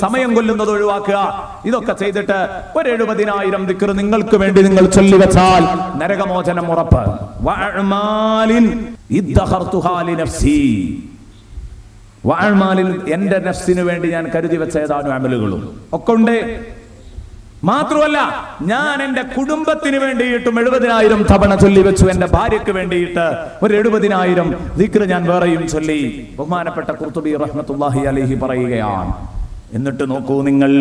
സമയം കൊല്ലുന്നത് ഒഴിവാക്കുക. ഇതൊക്കെ ചെയ്തിട്ട് ഒരു 70,000 ദിക്ർ നിങ്ങൾക്ക് വേണ്ടി നിങ്ങൾ ചൊല്ലിവെച്ചാൽ നരകമോചനം ഉറപ്പ്. വഅഅ്മാലിൻ ഇദ്ദഖർതുഹാ ലിനഫ്സി, വഅഅ്മാലിൻ എന്റെ നഫ്സിന് വേണ്ടി ഞാൻ കരുതി വെച്ച ഏതാനും അമലുകളും ഒക്കെ ഉണ്ട്. മാത്രമല്ല ഞാൻ എന്റെ കുടുംബത്തിന് വേണ്ടിയിട്ടും 70,000 തവണ ചൊല്ലി വെച്ചു. എന്റെ ഭാര്യയ്ക്ക് വേണ്ടിയിട്ട് ഒരു 70,000 ദിക്ർ ഞാൻ വേറെയും ചൊല്ലി. ബഹുമാനപ്പെട്ട ഖുർത്തുബി റഹ്മത്തുള്ളാഹി അലൈഹി പറയുകയാണ്. എന്നിട്ട് നോക്കൂ നിങ്ങൾ,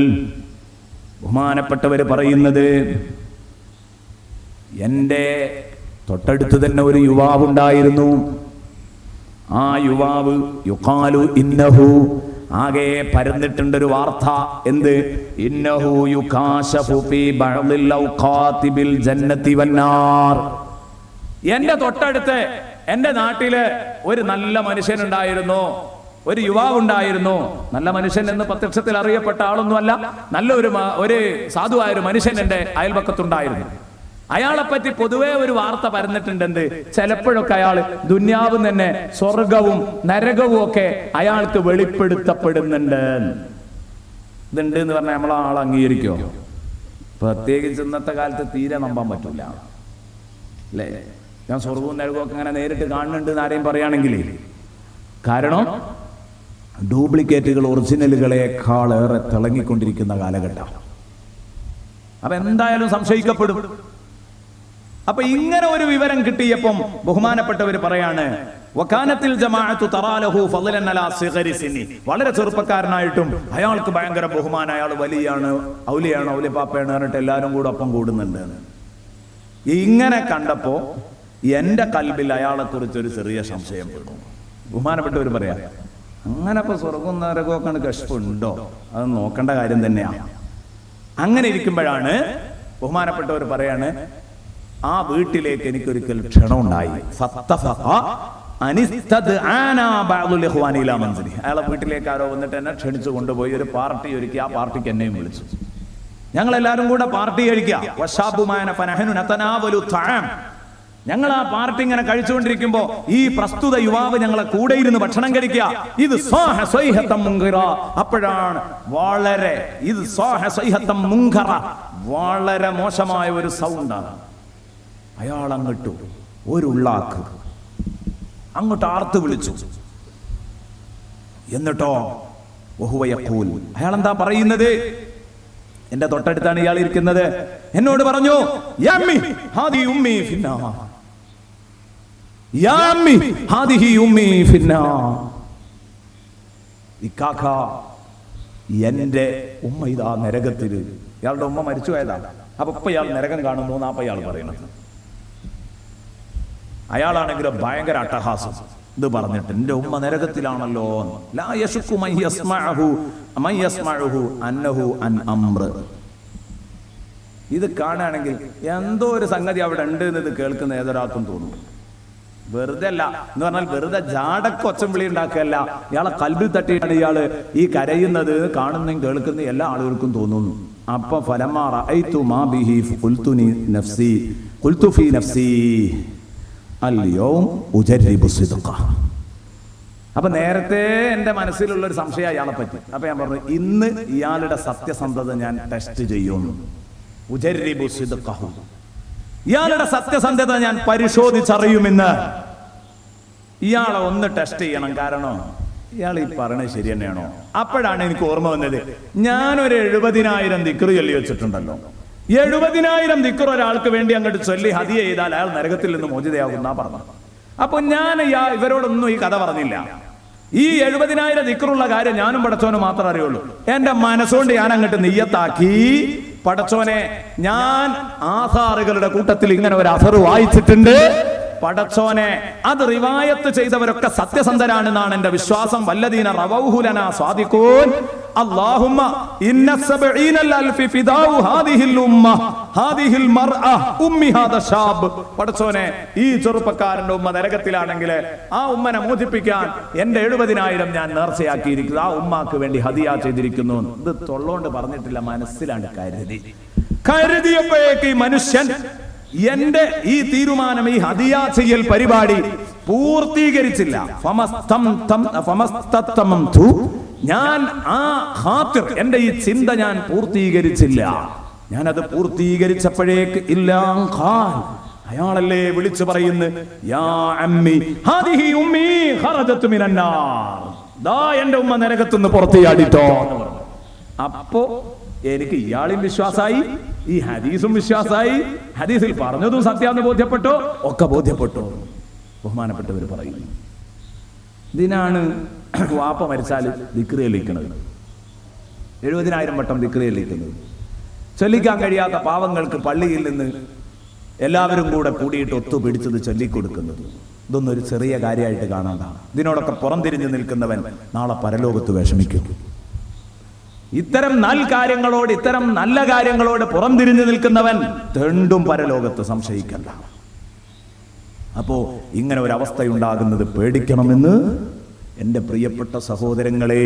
ബഹുമാനപ്പെട്ടവര് പറയുന്നത്, എന്റെ തൊട്ടടുത്ത് തന്നെ ഒരു യുവാവുണ്ടായിരുന്നു. ആ യുവാവ് യുഖാലു ഇന്നഹു, ആകെ പരന്നിട്ടുണ്ടൊരു വാർത്ത. എന്ത്? ഇന്നഹു യുകാശഫു ഫീ ബഅദിൽ ഔഖാതി ബിൽ ജന്നതി വന്നാർ. എന്റെ തൊട്ടടുത്ത് എന്റെ നാട്ടില് ഒരു നല്ല മനുഷ്യനുണ്ടായിരുന്നു, ഒരു യുവാവുണ്ടായിരുന്നു. നല്ല മനുഷ്യൻ എന്ന് പ്രത്യക്ഷത്തിൽ അറിയപ്പെട്ട ആളൊന്നുമല്ല, ഒരു സാധുവായ ഒരു മനുഷ്യൻ എന്റെ അയൽപക്കത്തുണ്ടായിരുന്നു. അയാളെപ്പറ്റി പൊതുവെ ഒരു വാർത്ത പരന്നിട്ടുണ്ട്. എന്ത്? ചിലപ്പോഴൊക്കെ അയാൾ ദുന്യാവും തന്നെ സ്വർഗവും നരകവും ഒക്കെ അയാൾക്ക് വെളിപ്പെടുത്തപ്പെടുന്നുണ്ട്. ഇതുണ്ട് എന്ന് പറഞ്ഞാൽ നമ്മളെ ആൾ അംഗീകരിക്കോ? പ്രത്യേകിച്ച് ഇന്നത്തെ കാലത്ത് തീരെ നമ്പാൻ പറ്റൂല അല്ലേ? ഞാൻ സ്വർഗവും നരകവും ഒക്കെ അങ്ങനെ നേരിട്ട് കാണുന്നുണ്ട് എന്ന് ആരെയും പറയുകയാണെങ്കിൽ, കാരണം ഡ്യൂപ്ലിക്കേറ്റുകൾ ഒറിജിനലുകളെക്കാളേറെ തിളങ്ങിക്കൊണ്ടിരിക്കുന്ന കാലഘട്ടം. അപ്പൊ എന്തായാലും സംശയിക്കപ്പെടും. അപ്പൊ ഇങ്ങനെ ഒരു വിവരം കിട്ടിയപ്പം ബഹുമാനപ്പെട്ടവർ പറയാണ്, വകാനത്തിൽ ജമാഅത്തു തറാലഹു ഫളലൻ അലാ സിഗരി സിനി. വളരെ ചെറുപ്പക്കാരനായിട്ടും അയാൾക്ക് ഭയങ്കര ബഹുമാനം, അയാൾ വലിയാണ്, ഔലിയാണ്, ഔലിപ്പാപ്പയാണ് പറഞ്ഞിട്ട് എല്ലാവരും കൂടെ ഒപ്പം കൂടുന്നുണ്ട്. ഇങ്ങനെ കണ്ടപ്പോ എന്റെ കൽബിൽ അയാളെ കുറിച്ച് ഒരു ചെറിയ സംശയം പെടും. ബഹുമാനപ്പെട്ടവർ പറയാ, അങ്ങനെ ഇപ്പൊ സ്വർഗവും നരകമൊക്കെ കഷ്ടമുണ്ടോ? അത് നോക്കേണ്ട കാര്യം തന്നെയാണ്. അങ്ങനെ ഇരിക്കുമ്പോഴാണ് ബഹുമാനപ്പെട്ടവർ പറയാണ്, ആ വീട്ടിലേക്ക് എനിക്കൊരിക്കൽ ക്ഷണമുണ്ടായി. അയാളെ വീട്ടിലേക്ക് ആരോ വന്നിട്ട് എന്നെ ക്ഷണിച്ചു കൊണ്ടുപോയി ഒരു പാർട്ടി ഒരുക്കി. ആ പാർട്ടിക്ക് എന്നെയും വിളിച്ചു. ഞങ്ങളെല്ലാരും കൂടെ പാർട്ടി കഴിക്കാം. ഞങ്ങൾ ആ പാർട്ടി ഇങ്ങനെ കഴിച്ചുകൊണ്ടിരിക്കുമ്പോ ഈ പ്രസ്തുത യുവാവ് ഞങ്ങളെ കൂടെ ഇരുന്ന് ഭക്ഷണം കഴിക്കുക. ഇത് അപ്പോഴാണ് വളരെ മോശമായ ഒരു സൗണ്ടാണ്. അയാൾ അങ്ങോട്ട് ഒരു ഉള്ളാക്ക് അങ്ങോട്ട് ആർത്ത് വിളിച്ചു. എന്നിട്ടോ അയാൾ എന്താ പറയുന്നത്? എന്റെ തൊട്ടടുത്താണ് ഇയാൾ ഇരിക്കുന്നത്. എന്നോട് പറഞ്ഞു, എന്റെ ഉമ്മ ഇതാ നരകത്തില്. ഇയാളുടെ ഉമ്മ മരിച്ചു പോയതാണ്. അപ്പൊ ഇപ്പൊ ഇയാൾ നരകം കാണുന്നു എന്നാ ഇയാൾ പറയുന്നത്. അയാളാണെങ്കിലോ ഭയങ്കര അട്ടഹാസം. ഇത് പറഞ്ഞിട്ട് എന്റെ ഉമ്മ നരകത്തിലാണല്ലോ. ലാ യശുക്കു മൻ യസ്മഉഹു അന്നഹു അൻ അംർ. ഇത് കാണുകയാണെങ്കിൽ എന്തോ ഒരു സംഗതി അവിടെ ഉണ്ട് എന്ന് ഇത് കേൾക്കുന്ന ഏതൊരാൾക്കും തോന്നും. വെറുതെ അല്ല എന്ന് പറഞ്ഞാൽ വെറുതെ ജാടക്ക് ഒച്ചംവിളി ഉണ്ടാക്കുകയല്ല. ഇയാളെ കൽബിൽ തട്ടിയാണ് ഇയാള് ഈ കരയുന്നത്. കാണുന്നതും കേൾക്കുന്ന എല്ലാ ആളുകൾക്കും തോന്നുന്നു. അപ്പൊ ഫലമാ റഅയ്തു മാ ബിഹി ഖുൽതു നഫ്സി ഖുൽതു ഫീ നഫ്സി അൽയൗം ഉജർരിബു സിദ്ഖ. അപ്പൊ നേരത്തെ എന്റെ മനസ്സിലുള്ള ഒരു സംശയം അയാളെ പറ്റി. അപ്പൊ ഞാൻ പറഞ്ഞു, ഇന്ന് ഇയാളുടെ സത്യസന്ധത ഞാൻ ടെസ്റ്റ് ചെയ്യുന്നു. ഉജർരിബു സിദ്ഖഹു, ഇയാളുടെ സത്യസന്ധത ഞാൻ പരിശോധിച്ചറിയുമെന്ന്. ഇയാളെ ഒന്ന് ടെസ്റ്റ് ചെയ്യണം. കാരണം ഇയാൾ ഈ പറയണത് ശരി തന്നെയാണോ? അപ്പോഴാണ് എനിക്ക് ഓർമ്മ വന്നത്, ഞാനൊരു 70,000 ദിക്ർ ചൊല്ലി വെച്ചിട്ടുണ്ടല്ലോ. 70,000 ദിക്ർ ഒരാൾക്ക് വേണ്ടി അങ്ങോട്ട് ചൊല്ലി ഹദിയ ചെയ്താൽ അയാൾ നരകത്തിൽ നിന്ന് മോചിതയാകുന്ന പറഞ്ഞത്. അപ്പൊ ഞാൻ ഇവരോടൊന്നും ഈ കഥ പറഞ്ഞില്ല. ഈ 70,000 ദിക്റുള്ള കാര്യം ഞാനും പടച്ചോനും മാത്രമേ അറിയുള്ളൂ. എന്റെ മനസ്സുകൊണ്ട് ഞാൻ അങ്ങോട്ട് നിയ്യത്താക്കി, പടച്ചോനെ, ഞാൻ ആസാറുകളുടെ കൂട്ടത്തിൽ ഇങ്ങനെ ഒരു അസറ് വായിച്ചിട്ടുണ്ട്. പടച്ചോനെ, അത് റിവായത്ത് ചെയ്തവരൊക്കെ സത്യസന്ധരാണെന്നാണ് എന്റെ വിശ്വാസം. വല്ലദീന റവൗഹു ലനാ സ്വാദിഖൂൻ. അല്ലാഹുമ്മ ഇന്ന 70 അൽഫി ഫിദാഉ ഹാദിഹിൽ ഉമ്മ ഹാദിഹിൽ മർഅ ഉമ്മി ഹാദ ശാബ്. പടച്ചോനെ, ഈ ചെറുപ്പക്കാരന്റെ ഉമ്മ നരകത്തിലാണെങ്കിൽ ആ ഉമ്മനെ മോചിപ്പിക്കാൻ എന്റെ 70,000 ഞാൻ നേർച്ചയാക്കിയിരിക്കുന്നു. ആ ഉമ്മാക്ക് വേണ്ടി ഹദിയ ചെയ്തിരിക്കുന്നു. ഇത് തൊള്ളോണ്ട് പറഞ്ഞിട്ടില്ല, മനസ്സിലാണ് കരുതിയപ്പോഴേക്ക് ഈ മനുഷ്യൻ എന്റെ ഈ തീരുമാനം, ഈ ഹദിയ ചെയ്യൽ പരിപാടി പൂർത്തീകരിച്ചില്ല. ഞാൻ ആ ഖാത്തിർ, എന്റെ ഈ ചിന്ത ഞാൻ പൂർത്തീകരിച്ചില്ല. ഞാനത് പൂർത്തീകരിച്ചപ്പോഴേക്ക് ഇല്ലാം ഖാൽ, അയാളല്ലേ വിളിച്ചു പറയുന്നു, യാ അമ്മി ഹാദിഹി ഉമ്മി ഖറജത് മിനന്നാർ, ദാ എന്റെ ഉമ്മ നരകത്തുനിന്ന് പുറത്തിയാടിട്ടോ എന്ന് പറഞ്ഞു. അപ്പോ എനിക്ക് ഇയാളും വിശ്വാസായി, ഈ ഹദീസും വിശ്വാസായി, ഹദീസിൽ പറഞ്ഞതും സത്യാന്ന് ബോധ്യപ്പെട്ടോ, ഒക്കെ ബോധ്യപ്പെട്ടോ. ബഹുമാനപ്പെട്ടവർ പറയുന്നു, ഇതിനാണ് വാപ്പ മരിച്ചാൽ ദിക്ർ ചൊല്ലിക്കുന്നത്, 70,000 വട്ടം ദിക്ർ ചൊല്ലിക്കുന്നത്. ചൊല്ലിക്കാൻ കഴിയാത്ത പാവങ്ങൾക്ക് പള്ളിയിൽ നിന്ന് എല്ലാവരും കൂടെ കൂടിയിട്ട് ഒത്തുപിടിച്ചത് ചൊല്ലിക്കൊടുക്കുന്നത്. ഇതൊന്നും ഒരു ചെറിയ കാര്യമായിട്ട് കാണാതാണ്. ഇതിനോടൊക്കെ പുറംതിരിഞ്ഞു നിൽക്കുന്നവൻ നാളെ പരലോകത്ത് വിഷമിക്കും. ഇത്തരം കാര്യങ്ങളോട്, ഇത്തരം നല്ല കാര്യങ്ങളോട് പുറംതിരിഞ്ഞു നിൽക്കുന്നവൻ തെണ്ടും പരലോകത്ത്, സംശയിക്കണ്ട. അപ്പോ ഇങ്ങനെ ഒരു അവസ്ഥയുണ്ടാകുന്നത് പേടിക്കണമെന്ന് എൻ്റെ പ്രിയപ്പെട്ട സഹോദരങ്ങളെ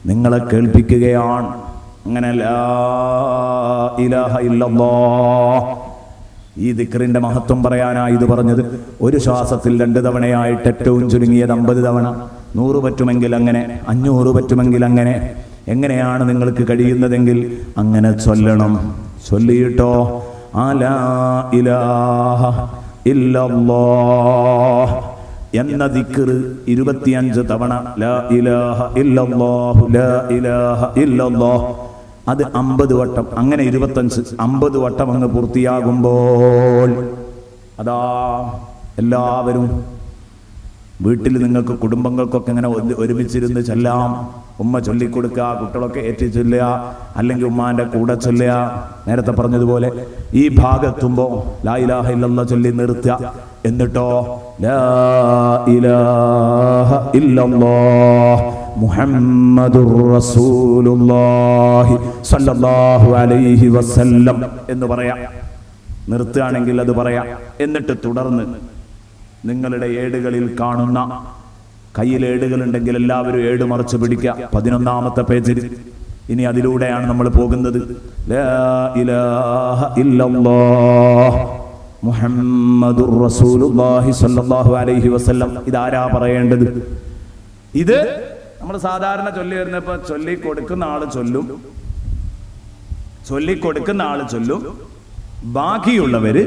നിങ്ങളെ കേൾപ്പിക്കുകയാണ്. അങ്ങനെ ലാ ഇലാഹ ഇല്ലല്ലാഹ്, ഈ ദിക്റിന്റെ മഹത്വം പറയാനായി ഇത് പറഞ്ഞത്. ഒരു ശ്വാസത്തിൽ 2 തവണയായിട്ട്, ഏറ്റവും ചുരുങ്ങിയത് 50 തവണ, 100 പറ്റുമെങ്കിൽ അങ്ങനെ, 500 പറ്റുമെങ്കിൽ അങ്ങനെ, എങ്ങനെയാണ് നിങ്ങൾക്ക് കഴിയുന്നതെങ്കിൽ അങ്ങനെ ചൊല്ലണം. ചൊല്ലിയിട്ടോ ലാ ഇലാഹ ഇല്ലല്ലാഹ് എന്ന ദിക്ർ 25 തവണ, ലാ ഇലാഹ ഇല്ലല്ലാഹു ലാ ഇലാഹ ഇല്ലല്ലാഹ്, അത് 50 വട്ടം, അങ്ങനെ 25, 50 വട്ടം അങ്ങ് പൂർത്തിയാകുമ്പോൾ അതാ എല്ലാവരും വീട്ടിൽ നിങ്ങൾക്ക് കുടുംബങ്ങൾക്കൊക്കെ ഇങ്ങനെ ഒരുമിച്ചിരുന്ന് ചൊല്ലാം. ഉമ്മ ചൊല്ലിക്കൊടുക്കുക, കുട്ടികളൊക്കെ ഏറ്റി ചൊല്ലുക, അല്ലെങ്കിൽ ഉമ്മാന്റെ കൂടെ ചൊല്ലുക. നേരത്തെ പറഞ്ഞതുപോലെ ഈ ഭാഗത്തുമ്പോൾ ലാ ഇലാഹ ഇല്ലല്ലാഹ് ചൊല്ലി നിർത്തുക. എന്നിട്ടോ ലാ ഇലാഹ ഇല്ലല്ലാഹ് മുഹമ്മദുർ റസൂലുള്ളാഹി സ്വല്ലല്ലാഹു അലൈഹി വസല്ലം എന്ന് പറയാം. നിർത്തുകയാണെങ്കിൽ അത് പറയാം. എന്നിട്ട് തുടർന്ന് നിങ്ങളുടെ ഏടുകളിൽ കാണുന്ന, കയ്യിൽ ഏടുകളുണ്ടെങ്കിൽ എല്ലാവരും ഏട് മറിച്ച് പിടിക്കുക. 11ാമത്തെ പേജിൽ. ഇനി അതിലൂടെയാണ് നമ്മൾ പോകുന്നത്. ലാ ഇലാഹ ഇല്ലല്ലാഹ് മുഹമ്മദുർ റസൂലുള്ളാഹി സ്വല്ലല്ലാഹു അലൈഹി വസല്ലം. ഇതാരാ പറയേണ്ടത്? ഇത് നമ്മൾ സാധാരണ ചൊല്ലി വരുന്നപ്പോ ചൊല്ലിക്കൊടുക്കുന്ന ആള് ചൊല്ലും, ബാക്കിയുള്ളവര്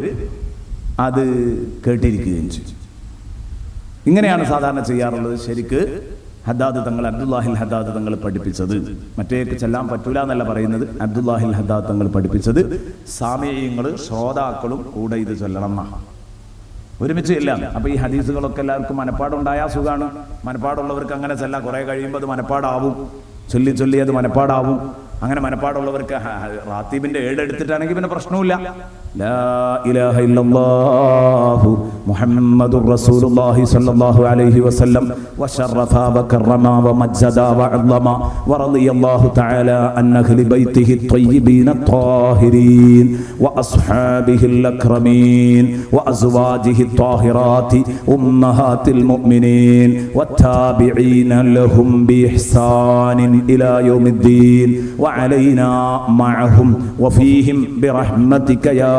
അത് കേട്ടിരിക്കുകയും ചെയ്യും. ഇങ്ങനെയാണ് സാധാരണ ചെയ്യാറുള്ളത്. ശരിക്ക് ഹദ്ദാദ് തങ്ങൾ, അബ്ദുല്ലാഹിൽ ഹദ്ദാദ് തങ്ങൾ പഠിപ്പിച്ചത്, മറ്റേക്ക് ചെല്ലാൻ പറ്റൂല എന്നല്ല പറയുന്നത്, അബ്ദുല്ലാഹിൽ ഹദ്ദാദ് തങ്ങൾ പഠിപ്പിച്ചത് സാമിഈങ്ങളും ശ്രോതാക്കളും കൂടെ ഇത് ചൊല്ലണം എന്നാണ്, ഒരുമിച്ച് ചെല്ലാം. അപ്പൊ ഈ ഹദീസുകളൊക്കെ എല്ലാവർക്കും മനപ്പാടുണ്ടായാൽ സുഖാണ്. മനപ്പാടുള്ളവർക്ക് അങ്ങനെ ചെല്ലാം. കുറെ കഴിയുമ്പോൾ അത് മനപ്പാടാവും, ചൊല്ലി അത് മനപ്പാടാവും. അങ്ങനെ മനപ്പാടുള്ളവർക്ക് റാത്തീബിന്റെ ഏട് എടുത്തിട്ടാണെങ്കിൽ പിന്നെ പ്രശ്നമില്ല. ലാ ഇലാഹ ഇല്ലല്ലാഹു മുഹമ്മദുർ റസൂലുള്ളാഹി സ്വല്ലല്ലാഹു അലൈഹി വസല്ലം വശറഫ വകറമ വമജ്ജദ വഅളമ വറളിയല്ലാഹു തആല അൻ അഹ്ലി ബൈതിഹി ത്വയ്യിബീന ത്വാഹിരീൻ വഅസ്ഹാബിഹിൽ അക്രമീൻ വഅസ്വാജിഹി ത്വാഹിറാതി ഉമ്മഹാത്തിൽ മുഅ്മിനീൻ വത്താബിഈന ലഹും ബിഇഹ്സാനിൻ ഇലാ യൗമിദ്ദീൻ وعلينا معهم وفيهم برحمتك يا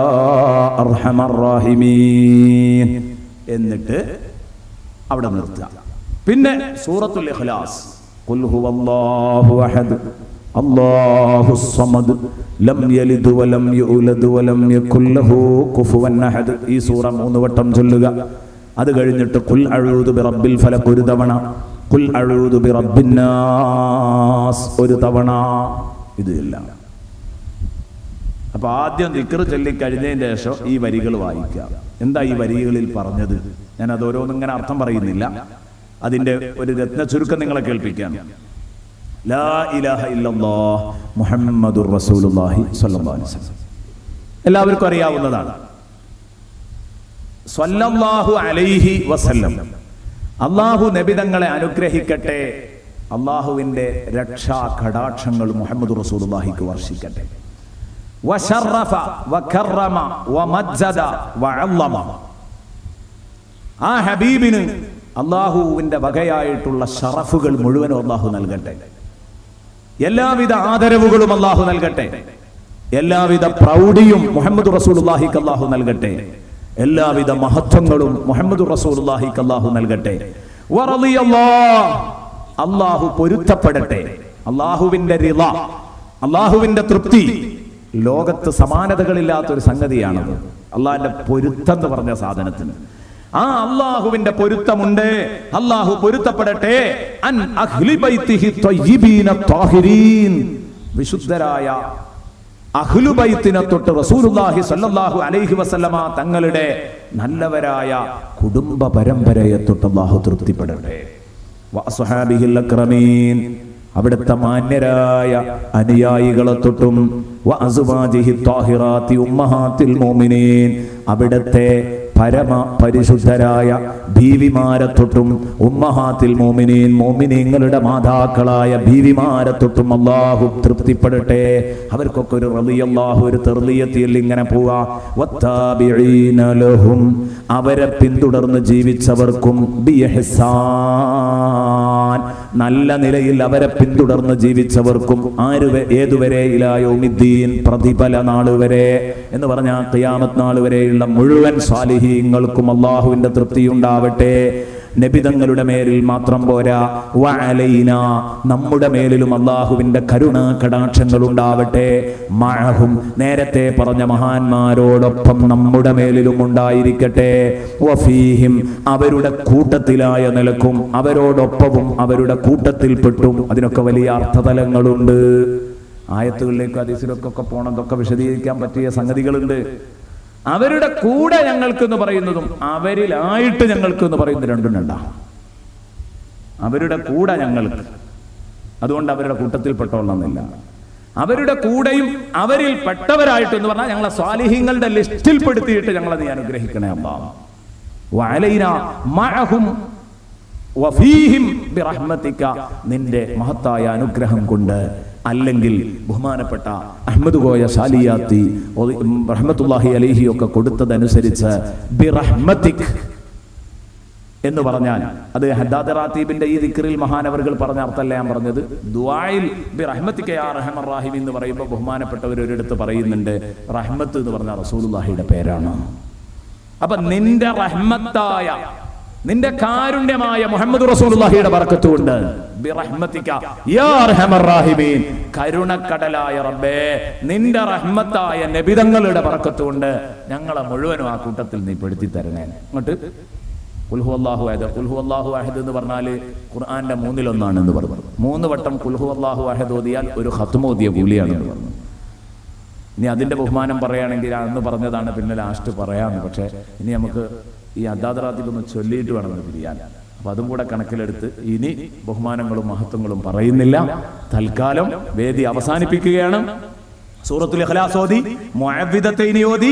أرحم الراحمين. എന്നിട്ട് അവിടെ നിർത്തുക. പിന്നെ സൂറത്തുൽ ഇഖ്ലാസ്, ഖുൽ ഹുവല്ലാഹു അഹദ് അല്ലാഹുസ് സമദ് ലം യലിദ് വലം യൂലദ് വലം യകുൽ ലഹു കുഫുവൻ അഹദ്. ഈ സൂറ 3 വട്ടം ചൊല്ലുക. അത് കഴിഞ്ഞിട്ട് ഖുൽ അഊദു ബിറബ്ബിൽ ഫലഖ് ഒരു തവണ, ഖുൽ അഊദു ബിറബ്ബിൻ നാസ് ഒരു തവണ. ഇതില്ല. അപ്പൊ ആദ്യം ദിക്ർ ചൊല്ലിക്കഴിഞ്ഞതിന് ശേഷം ഈ വരികൾ വായിക്കുക. എന്താ ഈ വരികളിൽ പറഞ്ഞത്? ഞാൻ അത് ഓരോന്നിങ്ങനെ അർത്ഥം പറയുന്നില്ല, അതിന്റെ ഒരു രത്ന ചുരുക്കം നിങ്ങളെ കേൾപ്പിക്കാം. ലാ ഇലാഹ ഇല്ലല്ലാഹ് മുഹമ്മദുർ റസൂലുള്ളാഹി സ്വല്ലല്ലാഹു അലൈഹി വസല്ലം എല്ലാവർക്കും അറിയാവുന്നതാണ്. സ്വല്ലല്ലാഹു അലൈഹി വസല്ലം, അല്ലാഹു നബി തങ്ങളെ അനുഗ്രഹിക്കട്ടെ, അല്ലാഹുവിന്റെ രക്ഷാ കടാക്ഷങ്ങൾ മുഹമ്മദ് റസൂലുള്ളാഹിക്ക് വർഷിക്കട്ടെ. വശറഫ വകറമ വമജ്ജദ വഅളമ, ആ ഹബീബിന് അല്ലാഹുവിന്റെ വകയായിട്ടുള്ള ഷറഫുകൾ മുഴുവനും അല്ലാഹു നൽകട്ടെ. എല്ലാവിധ ആദരവുകളും അല്ലാഹു നൽകട്ടെ. എല്ലാവിധ പ്രൗഢിയും മുഹമ്മദ് റസൂലുള്ളാഹിക്ക് അല്ലാഹു നൽകട്ടെ. എല്ലാവിധ മഹത്വങ്ങളും മുഹമ്മദ് റസൂലുള്ളാഹിക്ക് അല്ലാഹു നൽകട്ടെ. വറളിയല്ലാഹ്, അള്ളാഹു പൊരുത്തപ്പെടട്ടെ. അള്ളാഹുവിന്റെ റിള, അള്ളാഹുവിന്റെ തൃപ്തി ലോകത്ത് സമാനതകളില്ലാത്തൊരു സംഗതിയാണത്. അള്ളാഹിന്റെ പൊരുത്തം എന്ന് പറഞ്ഞ സാധനത്തിന് ആ അള്ളാഹുവിന്റെ പൊരുത്തമുണ്ട്. അള്ളാഹു പൊരുത്തപ്പെടട്ടെ. അൻ അഹ്ലി ബൈത്തിഹി ത്വയ്യിബീന ത്വാഹിരീൻ, വിശുദ്ധരായ അഹ്ലു ബൈത്തിനെ തൊട്ട് റസൂലുള്ളാഹി സ്വല്ലല്ലാഹു അലൈഹി വസല്ലമ തങ്ങളുടെ നല്ലവരായ കുടുംബ പരമ്പരയെ തൊട്ട് അല്ലാഹു തൃപ്തിപ്പെടട്ടെ. വഅസ്ഹാബിഹിൽ അക്രമീൻ, അവിടുത്തെ മാന്യരായ അനുയായികളെ തൊട്ടും വഅസ്വാജിഹി ത്വാഹിറാത്തി ഉമ്മഹാത്തിൽ മുഅ്മിനീൻ, അവിടുത്തെ പരമ പരിശുദ്ധരായ ബീവിമാരെ തൊട്ടും ഉമ്മഹാത്തിൽ മുഅ്മിനീൻ, മുഅ്മിനീങ്ങളുടെ മാതാക്കളായ ബീവിമാരെ തൊട്ടും അല്ലാഹു തൃപ്തിപ്പെടട്ടെ. അവർക്കൊക്കെ ഒരു റളിയല്ലാഹു, ഒരു തെർലിയത്തിൽ ഇങ്ങനെ പോവാ. വത്താബിഈന ലഹും, അവരെ പിന്തുടർന്ന് ജീവിച്ചവർക്കും ബിഇഹ്സാൻ, നല്ല നിലയിൽ അവരെ പിന്തുടർന്ന് ജീവിച്ചവർക്കും ഏതുവരെ ഇലാ യൗമിദ്ദീൻ, പ്രതിഫല നാൾ വരെ എന്ന് പറഞ്ഞാൽ ഖിയാമത്ത് നാൾ വരെയുള്ള മുഴുവൻ സാലിഹീങ്ങൾക്കും അല്ലാഹുവിന്റെ തൃപ്തി ഉണ്ടാവട്ടെ. നബിതങ്ങളുടെ മേലിൽ മാത്രം പോരാ, വഅലൈനാ, നമ്മുടെ മേലിലും അല്ലാഹുവിന്റെ കരുണാ കടാക്ഷങ്ങൾ ഉണ്ടാവട്ടെ. മഅഹും, നേരത്തെ പറഞ്ഞ മഹാന്മാരോടൊപ്പം നമ്മുടെ മേലിലും ഉണ്ടായിരിക്കട്ടെ. വഫീഹിം, അവരുടെ കൂട്ടത്തിലായ നിലക്കും അവരോടൊപ്പവും അവരുടെ കൂട്ടത്തിൽപ്പെട്ടും. അതിനൊക്കെ വലിയ അർത്ഥതലങ്ങളുണ്ട്. ആയത്തുകളിലേക്ക് ഹദീസിലൊക്കെ പോണതൊക്കെ വിശദീകരിക്കാൻ പറ്റിയ സംഗതികളുണ്ട്. അവരുടെ കൂടെ ഞങ്ങൾക്ക് എന്ന് പറയുന്നതും അവരിലായിട്ട് ഞങ്ങൾക്ക് എന്ന് പറയുന്നത് രണ്ടും രണ്ടാണ്. അവരുടെ കൂടെ ഞങ്ങൾക്ക്, അതുകൊണ്ട് അവരുടെ കൂട്ടത്തിൽ പെട്ടോളണമെന്നില്ല. അവരുടെ കൂടെയും അവരിൽ പെട്ടവരായിട്ട് എന്ന് പറഞ്ഞാൽ ഞങ്ങളെ സ്വാലിഹീങ്ങളുടെ ലിസ്റ്റിൽ പെടുത്തിയിട്ട് ഞങ്ങളെ നീ അനുഗ്രഹിക്കണേ അല്ലാഹ്. വഅലൈനാ മഅഹും വഫീഹിം ബിറഹ്മതിക, നിന്റെ മഹത്തായ അനുഗ്രഹം കൊണ്ട്. അല്ലെങ്കിൽ ബഹുമാനപ്പെട്ട അഹ്മദ് കോയ സാലിയാത്തി റഹ്മത്തുള്ളാഹി അലൈഹി ഒക്കെ കൊടുത്തതനുസരിച്ച് ബിറഹ്മതിക് എന്ന് പറഞ്ഞാൽ അത് ഹദ്ദാദ് റാത്തീബിന്റെ ഈ ദിക്റിൽ മഹാനവറുകൾ പറഞ്ഞ അർത്ഥമല്ല ഞാൻ പറഞ്ഞത്. ദുആയിൽ ബിറഹ്മതിക യാ അർഹമർ റഹീം എന്ന് പറയുമ്പോൾ ബഹുമാനപ്പെട്ടവർ ഒരിടത്ത് പറയുന്നുണ്ട് റഹ്മത്ത് എന്ന് പറഞ്ഞ റസൂലുള്ളാഹിയുടെ പേരാണ്. അപ്പൊ നിന്റെ റഹ്മത്തായ, നിന്റെ കാരുണ്യമായ മുഹമ്മദ് റസൂലുള്ളാഹിയുടെ ബർക്കത്ത് കൊണ്ട് ബിറഹ്മതിക യാ അർഹമർ റഹീമീൻ, കരുണക്കടലായ റബ്ബേ, നിന്റെ റഹ്മത്തായ നബിതങ്ങളുടെ ബർക്കത്ത് കൊണ്ട് ഞങ്ങളെ മുഴുവനും ആ കൂട്ടത്തിൽ നീ പെടുത്തി തരണേ. അങ്ങോട്ട് ഖുൽ ഹുവല്ലാഹു അഹദ്, ഖുൽ ഹുവല്ലാഹു അഹദ് എന്ന് പറഞ്ഞാല് ഖുർആന്റെ 1/3 എന്ന് പറഞ്ഞു. 3 വട്ടം ഖുൽ ഹുവല്ലാഹു അഹദ് ഓതിയാൽ ഒരു ഖത്മ ഓതിയ കൂലിയാണെന്ന് പറഞ്ഞു. ഇനി അതിന്റെ ബഹുമാനം പറയുകയാണെങ്കിൽ അന്ന് പറഞ്ഞതാണ്, പിന്നെ ലാസ്റ്റ് പറയാമെന്ന്. പക്ഷെ ഇനി നമുക്ക് ഈ അദ്ദാദറാത്തിലൊന്ന് ചൊല്ലിയിട്ട് വേണം പിരിയാൻ. അപ്പൊ അതും കൂടെ കണക്കിലെടുത്ത് ഇനി ബഹുമാനങ്ങളും മഹത്വങ്ങളും പറയുന്നില്ല. തൽക്കാലം വേദി അവസാനിപ്പിക്കുകയാണ്. സൂറത്തുൽ ഇഖ്ലാസ് ഓതി, മുഅവ്വിദത്തൈനി ഓതി,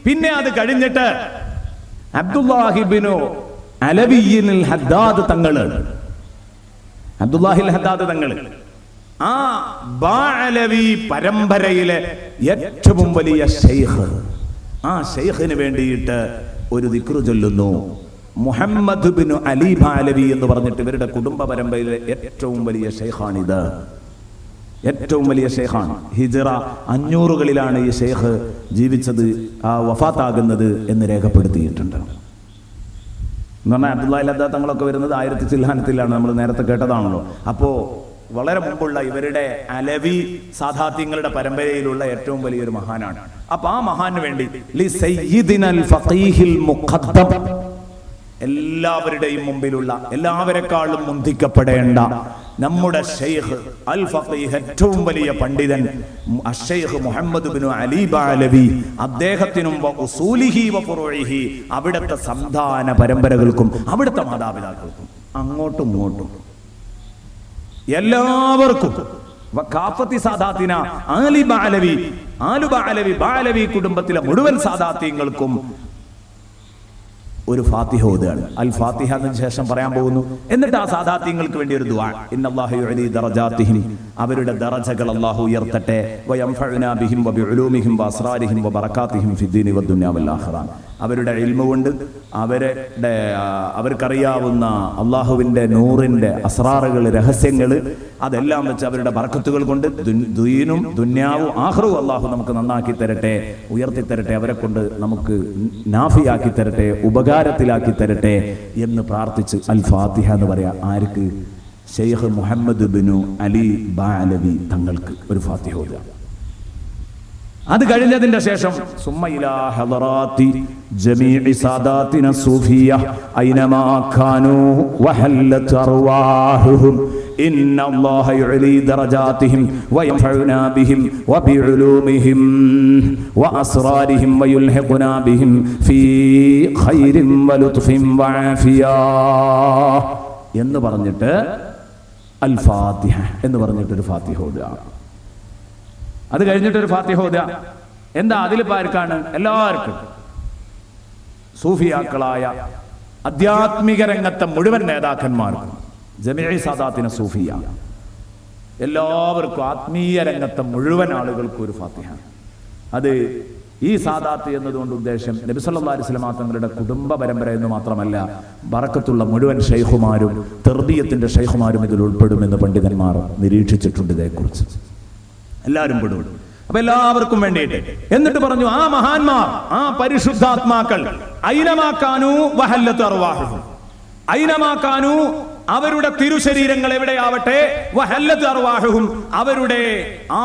പിന്നെ അത് കഴിഞ്ഞിട്ട് അബ്ദുല്ലാഹി ഇബ്നു അലവിയിൽ ഹദ്ദാദ് തങ്ങള്, അബ്ദുല്ലാഹിൽ ഹദ്ദാദ് തങ്ങള് ആ ബഅലവി പരമ്പരയിലെ ഏറ്റവും വലിയ ശൈഖ്, ആ ശൈഖിന് വേണ്ടിയിട്ട് ഒരു ദിക്റ് ചൊല്ലുന്നു. മുഹമ്മദ് ബിൻ അലി ബഅലവി എന്ന് പറഞ്ഞിട്ട് ഇവരുടെ കുടുംബ പരമ്പരയിലെ ഏറ്റവും വലിയ ശൈഖാണിത്. ഏറ്റവും വലിയ ശൈഖാണ്. ഹിജ്റ 500കളിലാണ് ഈ ശൈഖ് ജീവിച്ചത്, വഫാത്താകുന്നത് എന്ന് രേഖപ്പെടുത്തിയിട്ടുണ്ട്. എന്ന് പറഞ്ഞാൽ അബ്ദുല്ലാഹി ഹദ്ദാദ് തങ്ങളൊക്കെ വരുന്നത് 1000 ചില്ലാനത്തിലാണ്, നമ്മൾ നേരത്തെ കേട്ടതാണല്ലോ. അപ്പോ വളരെ മുമ്പുള്ള ഇവരുടെ അലവി സാദാത്യങ്ങളുടെ പരമ്പരയിലുള്ള ഏറ്റവും വലിയൊരു മഹാനാണ്. അപ്പൊ ആ മഹാന് വേണ്ടി ലി സയ്യിദിനൽ ഫഖീഹിൽ മുഖദ്ദം, എല്ലാവരുടെയും മുമ്പിലുള്ള, എല്ലാവരെക്കാളും മുന്തിക്കപ്പെടേണ്ട നമ്മുടെ ശൈഖ് അൽ ഫഖീഹ്, ഏറ്റവും വലിയ പണ്ഡിതൻ അശ്ശൈഖ് മുഹമ്മദ് ബിൻ അലി ബഅലവി, അദ്ദേഹത്തിനും ഉസൂലിഹി വ ഫുറൂഇഹി, അവിടുത്തെ സന്താന പരമ്പരകൾക്കും അവിടുത്തെ മാതാപിതാക്കൾക്കും അങ്ങോട്ടും ഇങ്ങോട്ടും എല്ലാവർക്കും വഖാഫത്തി സാദാത്തിന ആലി ബഅലവി, ആലു ബഅലവി, ബഅലവി കുടുംബത്തിലെ മുഴുവൻ സാദാത്യങ്ങൾക്കും ഒരു ഫാത്തിഹ ഓതുകയാണ്. അൽ ഫാത്തിഹ എന്നതിന് ശേഷം പറയാൻ പോകുന്നു. എന്നിട്ട് ആ സാദാത്യങ്ങൾക്ക് വേണ്ടി ഒരു ദുആ, ഇന്നല്ലാഹു യുഅലി ദറജാതിഹിം, അവരുടെ ദറജകൾ അല്ലാഹു ഉയർത്തട്ടെ, വയംഫഉനാ ബിഹിം വബിഉലൂമിഹിം വഅസ്റാരിഹിം വബറകാതിഹിം ഫിദ്ദീനി വദ്ദുനിയാ വൽ ആഖിറ, അവരുടെ ഇൽമ കൊണ്ട് അവർക്കറിയാവുന്ന അള്ളാഹുവിന്റെ നൂറിന്റെ അസ്റാറുകൾ, രഹസ്യങ്ങൾ, അതെല്ലാം വെച്ച് അവരുടെ ബർക്കത്തുകൾ കൊണ്ട് ദീനും ദുന്യാവും ആഖിറവും അള്ളാഹു നമുക്ക് നന്നാക്കി തരട്ടെ, ഉയർത്തി തരട്ടെ, അവരെ കൊണ്ട് നമുക്ക് നാഫിയാക്കി തരട്ടെ, ഉപകാരത്തിലാക്കി തരട്ടെ എന്ന് പ്രാർത്ഥിച്ച് അൽ ഫാത്തിഹ എന്ന് പറയാം. ആർക്ക്? ശൈഖ് മുഹമ്മദ് ബിനു അലി ബാലവി തങ്ങൾക്ക് ഒരു ഫാത്തിഹ ഓതുക. അത് കഴിഞ്ഞതിന്റെ ശേഷം സുമ്മ ഇലാ ഹദറാത്തി ജമീഇ സാദാത്തിന സൂഫിയ ഐനമാ കാനൂ വഹല്ലത് അർവാഹുഹും ഇന്നല്ലാഹ യുഅലി ദറജാതിഹിം വയൻഫഉനാ ബിഹിം വബിഉലൂമിഹിം വഅസ്റാരിഹിം വയുൽഹിഖുനാ ബിഹിം ഫീ ഖൈരിൻ വലുത്ഫിൻ വആഫിയ എന്ന് പറഞ്ഞിട്ട് അൽ ഫാത്തിഹ എന്ന് പറഞ്ഞിട്ട് ഒരു ഫാത്തിഹ ഓതുക. അത് കഴിഞ്ഞിട്ടൊരു ഫാത്തിഹ ഓതുക. എന്താ അതിൽ പാർക്കാണ്? എല്ലാവർക്കും, സൂഫിയാക്കളായ ആധ്യാത്മിക രംഗത്തെ മുഴുവൻ നേതാക്കന്മാർക്കും, ജമീഇ സാദാത്തിന സൂഫിയ എല്ലാവർക്കും, ആത്മീയ രംഗത്തെ മുഴുവൻ ആളുകൾക്കും ഒരു ഫാത്തിഹ. അത് ഈ സാദാത്ത് എന്നതുകൊണ്ട് ഉദ്ദേശം നബി സല്ലല്ലാഹു അലൈഹി വസല്ലം തങ്ങളുടെ കുടുംബ പരമ്പര എന്ന് മാത്രമല്ല, ബറക്കത്തുള്ള മുഴുവൻ ഷെയ്ഖുമാരും തെർബിയത്തിന്റെ ഷെയ്ഖുമാരും ഇതിൽ ഉൾപ്പെടുമെന്ന് പണ്ഡിതന്മാർ നിരീക്ഷിച്ചിട്ടുണ്ട്. ഇതേക്കുറിച്ച് എല്ലാവരും പെടും. അപ്പൊ എല്ലാവർക്കും വേണ്ടിയിട്ട് എന്നിട്ട് പറഞ്ഞു, ആ മഹാന്മാർ, ആ പരിശുദ്ധാത്മാക്കൾ, ഐനമാക്കാനു വഹല്ലത്ത് അർവാഹുഹും, ഐനമാക്കാനു അവരുടെ തിരുശരീരങ്ങൾ എവിടെയാവട്ടെ, വഹല്ലത്ത് അർവാഹുഹും അവരുടെ ആ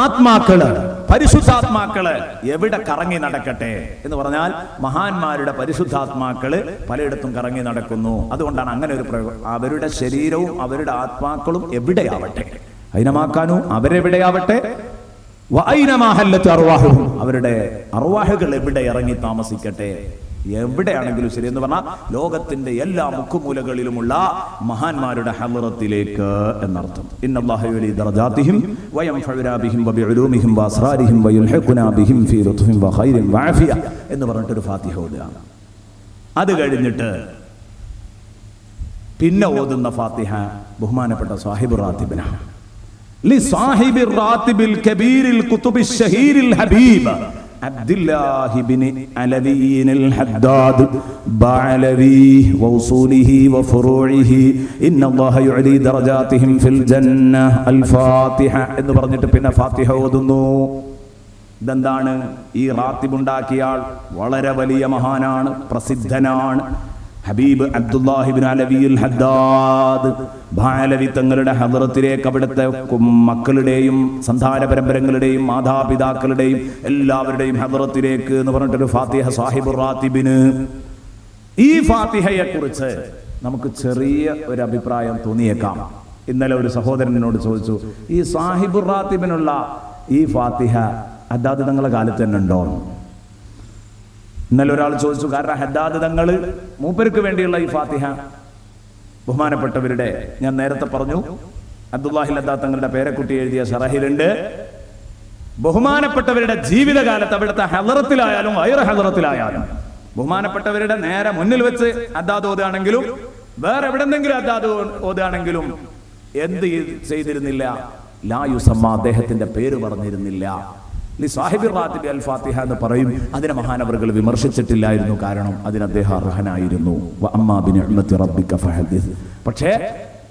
ആത്മാക്കള്, പരിശുദ്ധാത്മാക്കള് എവിടെ കറങ്ങി നടക്കട്ടെ എന്ന് പറഞ്ഞാൽ മഹാന്മാരുടെ പരിശുദ്ധാത്മാക്കള് പലയിടത്തും കറങ്ങി നടക്കുന്നു. അതുകൊണ്ടാണ് അങ്ങനെ ഒരു പ്രയോഗം. അവരുടെ ശരീരവും അവരുടെ ആത്മാക്കളും എവിടെയാവട്ടെ, ഐനമാക്കാനു അവരെവിടെയാവട്ടെ, അവരുടെ അർവാഹുകൾ എവിടെ ഇറങ്ങി താമസിക്കട്ടെ, എവിടെയാണെങ്കിലും ശരി എന്ന് പറഞ്ഞാൽ ലോകത്തിന്റെ എല്ലാ മുക്കുമൂലകളിലുമുള്ള മഹാന്മാരുടെ ഹളറത്തിലേക്ക് എന്നർത്ഥം. ഇന്നല്ലാഹ യുഅലി ദറജാതിഹിം വയൻഫഉനാ ബിഹിം വബിഉലൂമിഹിം വഅസ്റാരിഹിം വയുൽഹിഖുനാ ബിഹിം ഫീ ലുത്ഫിൻ വഖൈരിൻ വഅഫിയ എന്ന് പറഞ്ഞിട്ട് ഒരു ഫാത്തിഹ ഓതുക. അത് കഴിഞ്ഞിട്ട് പിന്നെ ഓതുന്ന ഫാത്തിഹ ബഹുമാനപ്പെട്ട സാഹിബ് റാത്തിബിനാണ്. لصاحب الراتب الكبير الكتب الشهير الحبيب عبد الله بن علوي الحداد بعلوي ووصوله وفروعه إن الله يعلي درجاتهم في الجنة الفاتحة എന്ന് പറഞ്ഞിട്ട് പിന്നെ ഫാത്തിഹ ഓതുന്നു. ഇതെന്താണ്? ഈ റാത്തിബ് ഉണ്ടാക്കിയ ആൾ വളരെ വലിയ മഹാനാണ്, പ്രസിദ്ധനാണ്. ഹബീബ് അബ്ദുല്ലാഹി ഇബ്നു അലവിയുൽ ഹദ്ദാദ് ബാലവി തങ്ങളുടെ ഹദ്റത്തിലേക്ക് അവിടുത്തെ മക്കളുടെയും സന്താന പരമ്പരങ്ങളുടെയും മാതാപിതാക്കളുടെയും എല്ലാവരുടെയും ഹദ്റത്തിലേക്ക് എന്ന് പറഞ്ഞിട്ടൊരു ഫാത്തിഹ സാഹിബുർ റാത്തിബിന്. ഈ ഫാത്തിഹയെ കുറിച്ച് നമുക്ക് ചെറിയ ഒരു അഭിപ്രായം തോന്നിയേക്കാം. ഇന്നലെ ഒരു സഹോദരനോട് ചോദിച്ചു, ഈ സാഹിബുർ റാത്തിബിനുള്ള ഈ ഫാത്തിഹ ഹദ്ദാദ് തങ്ങളുടെ കാലത്ത് തന്നെ ഉണ്ടോ? ഇന്നലെ ഒരാൾ ചോദിച്ചു. കാരണം ഹദ്ദാദ് തങ്ങൾ മൂപ്പർക്ക് വേണ്ടിയുള്ള ഈ ഫാത്തിഹ ബഹുമാനപ്പെട്ടവരുടെ, ഞാൻ നേരത്തെ പറഞ്ഞു, അബ്ദുല്ലാഹി ഹദ്ദാദ് തങ്ങളുടെ പേരക്കുട്ടി എഴുതിയ ശറഹിലുണ്ട്. ബഹുമാനപ്പെട്ടവരുടെ ജീവിതകാലത്ത് അവിടുത്തെ ഹളറത്തിലായാലും ഗൈറ ഹളറത്തിലായാലും ബഹുമാനപ്പെട്ടവരുടെ നേരെ മുന്നിൽ വെച്ച് ഹദ്ദാദ് ഓതുകയാണെങ്കിലും വേറെ എവിടെന്നെങ്കിലും ഹദ്ദാദ് ഓതുകയാണെങ്കിലും എന്ത് ചെയ്തിരുന്നില്ല? ലാ യുസമ്മ, അദ്ദേഹത്തിന്റെ പേര് പറഞ്ഞിരുന്നില്ല. സാഹിബിർ റാത്തിബി അൽ ഫാത്തിഹ എന്ന് പറയും. അതിനെ മഹാനവറുകൾ വിമർശിച്ചിട്ടില്ലായിരുന്നു. കാരണം അതിന് അദ്ദേഹം അർഹനായിരുന്നു. പക്ഷേ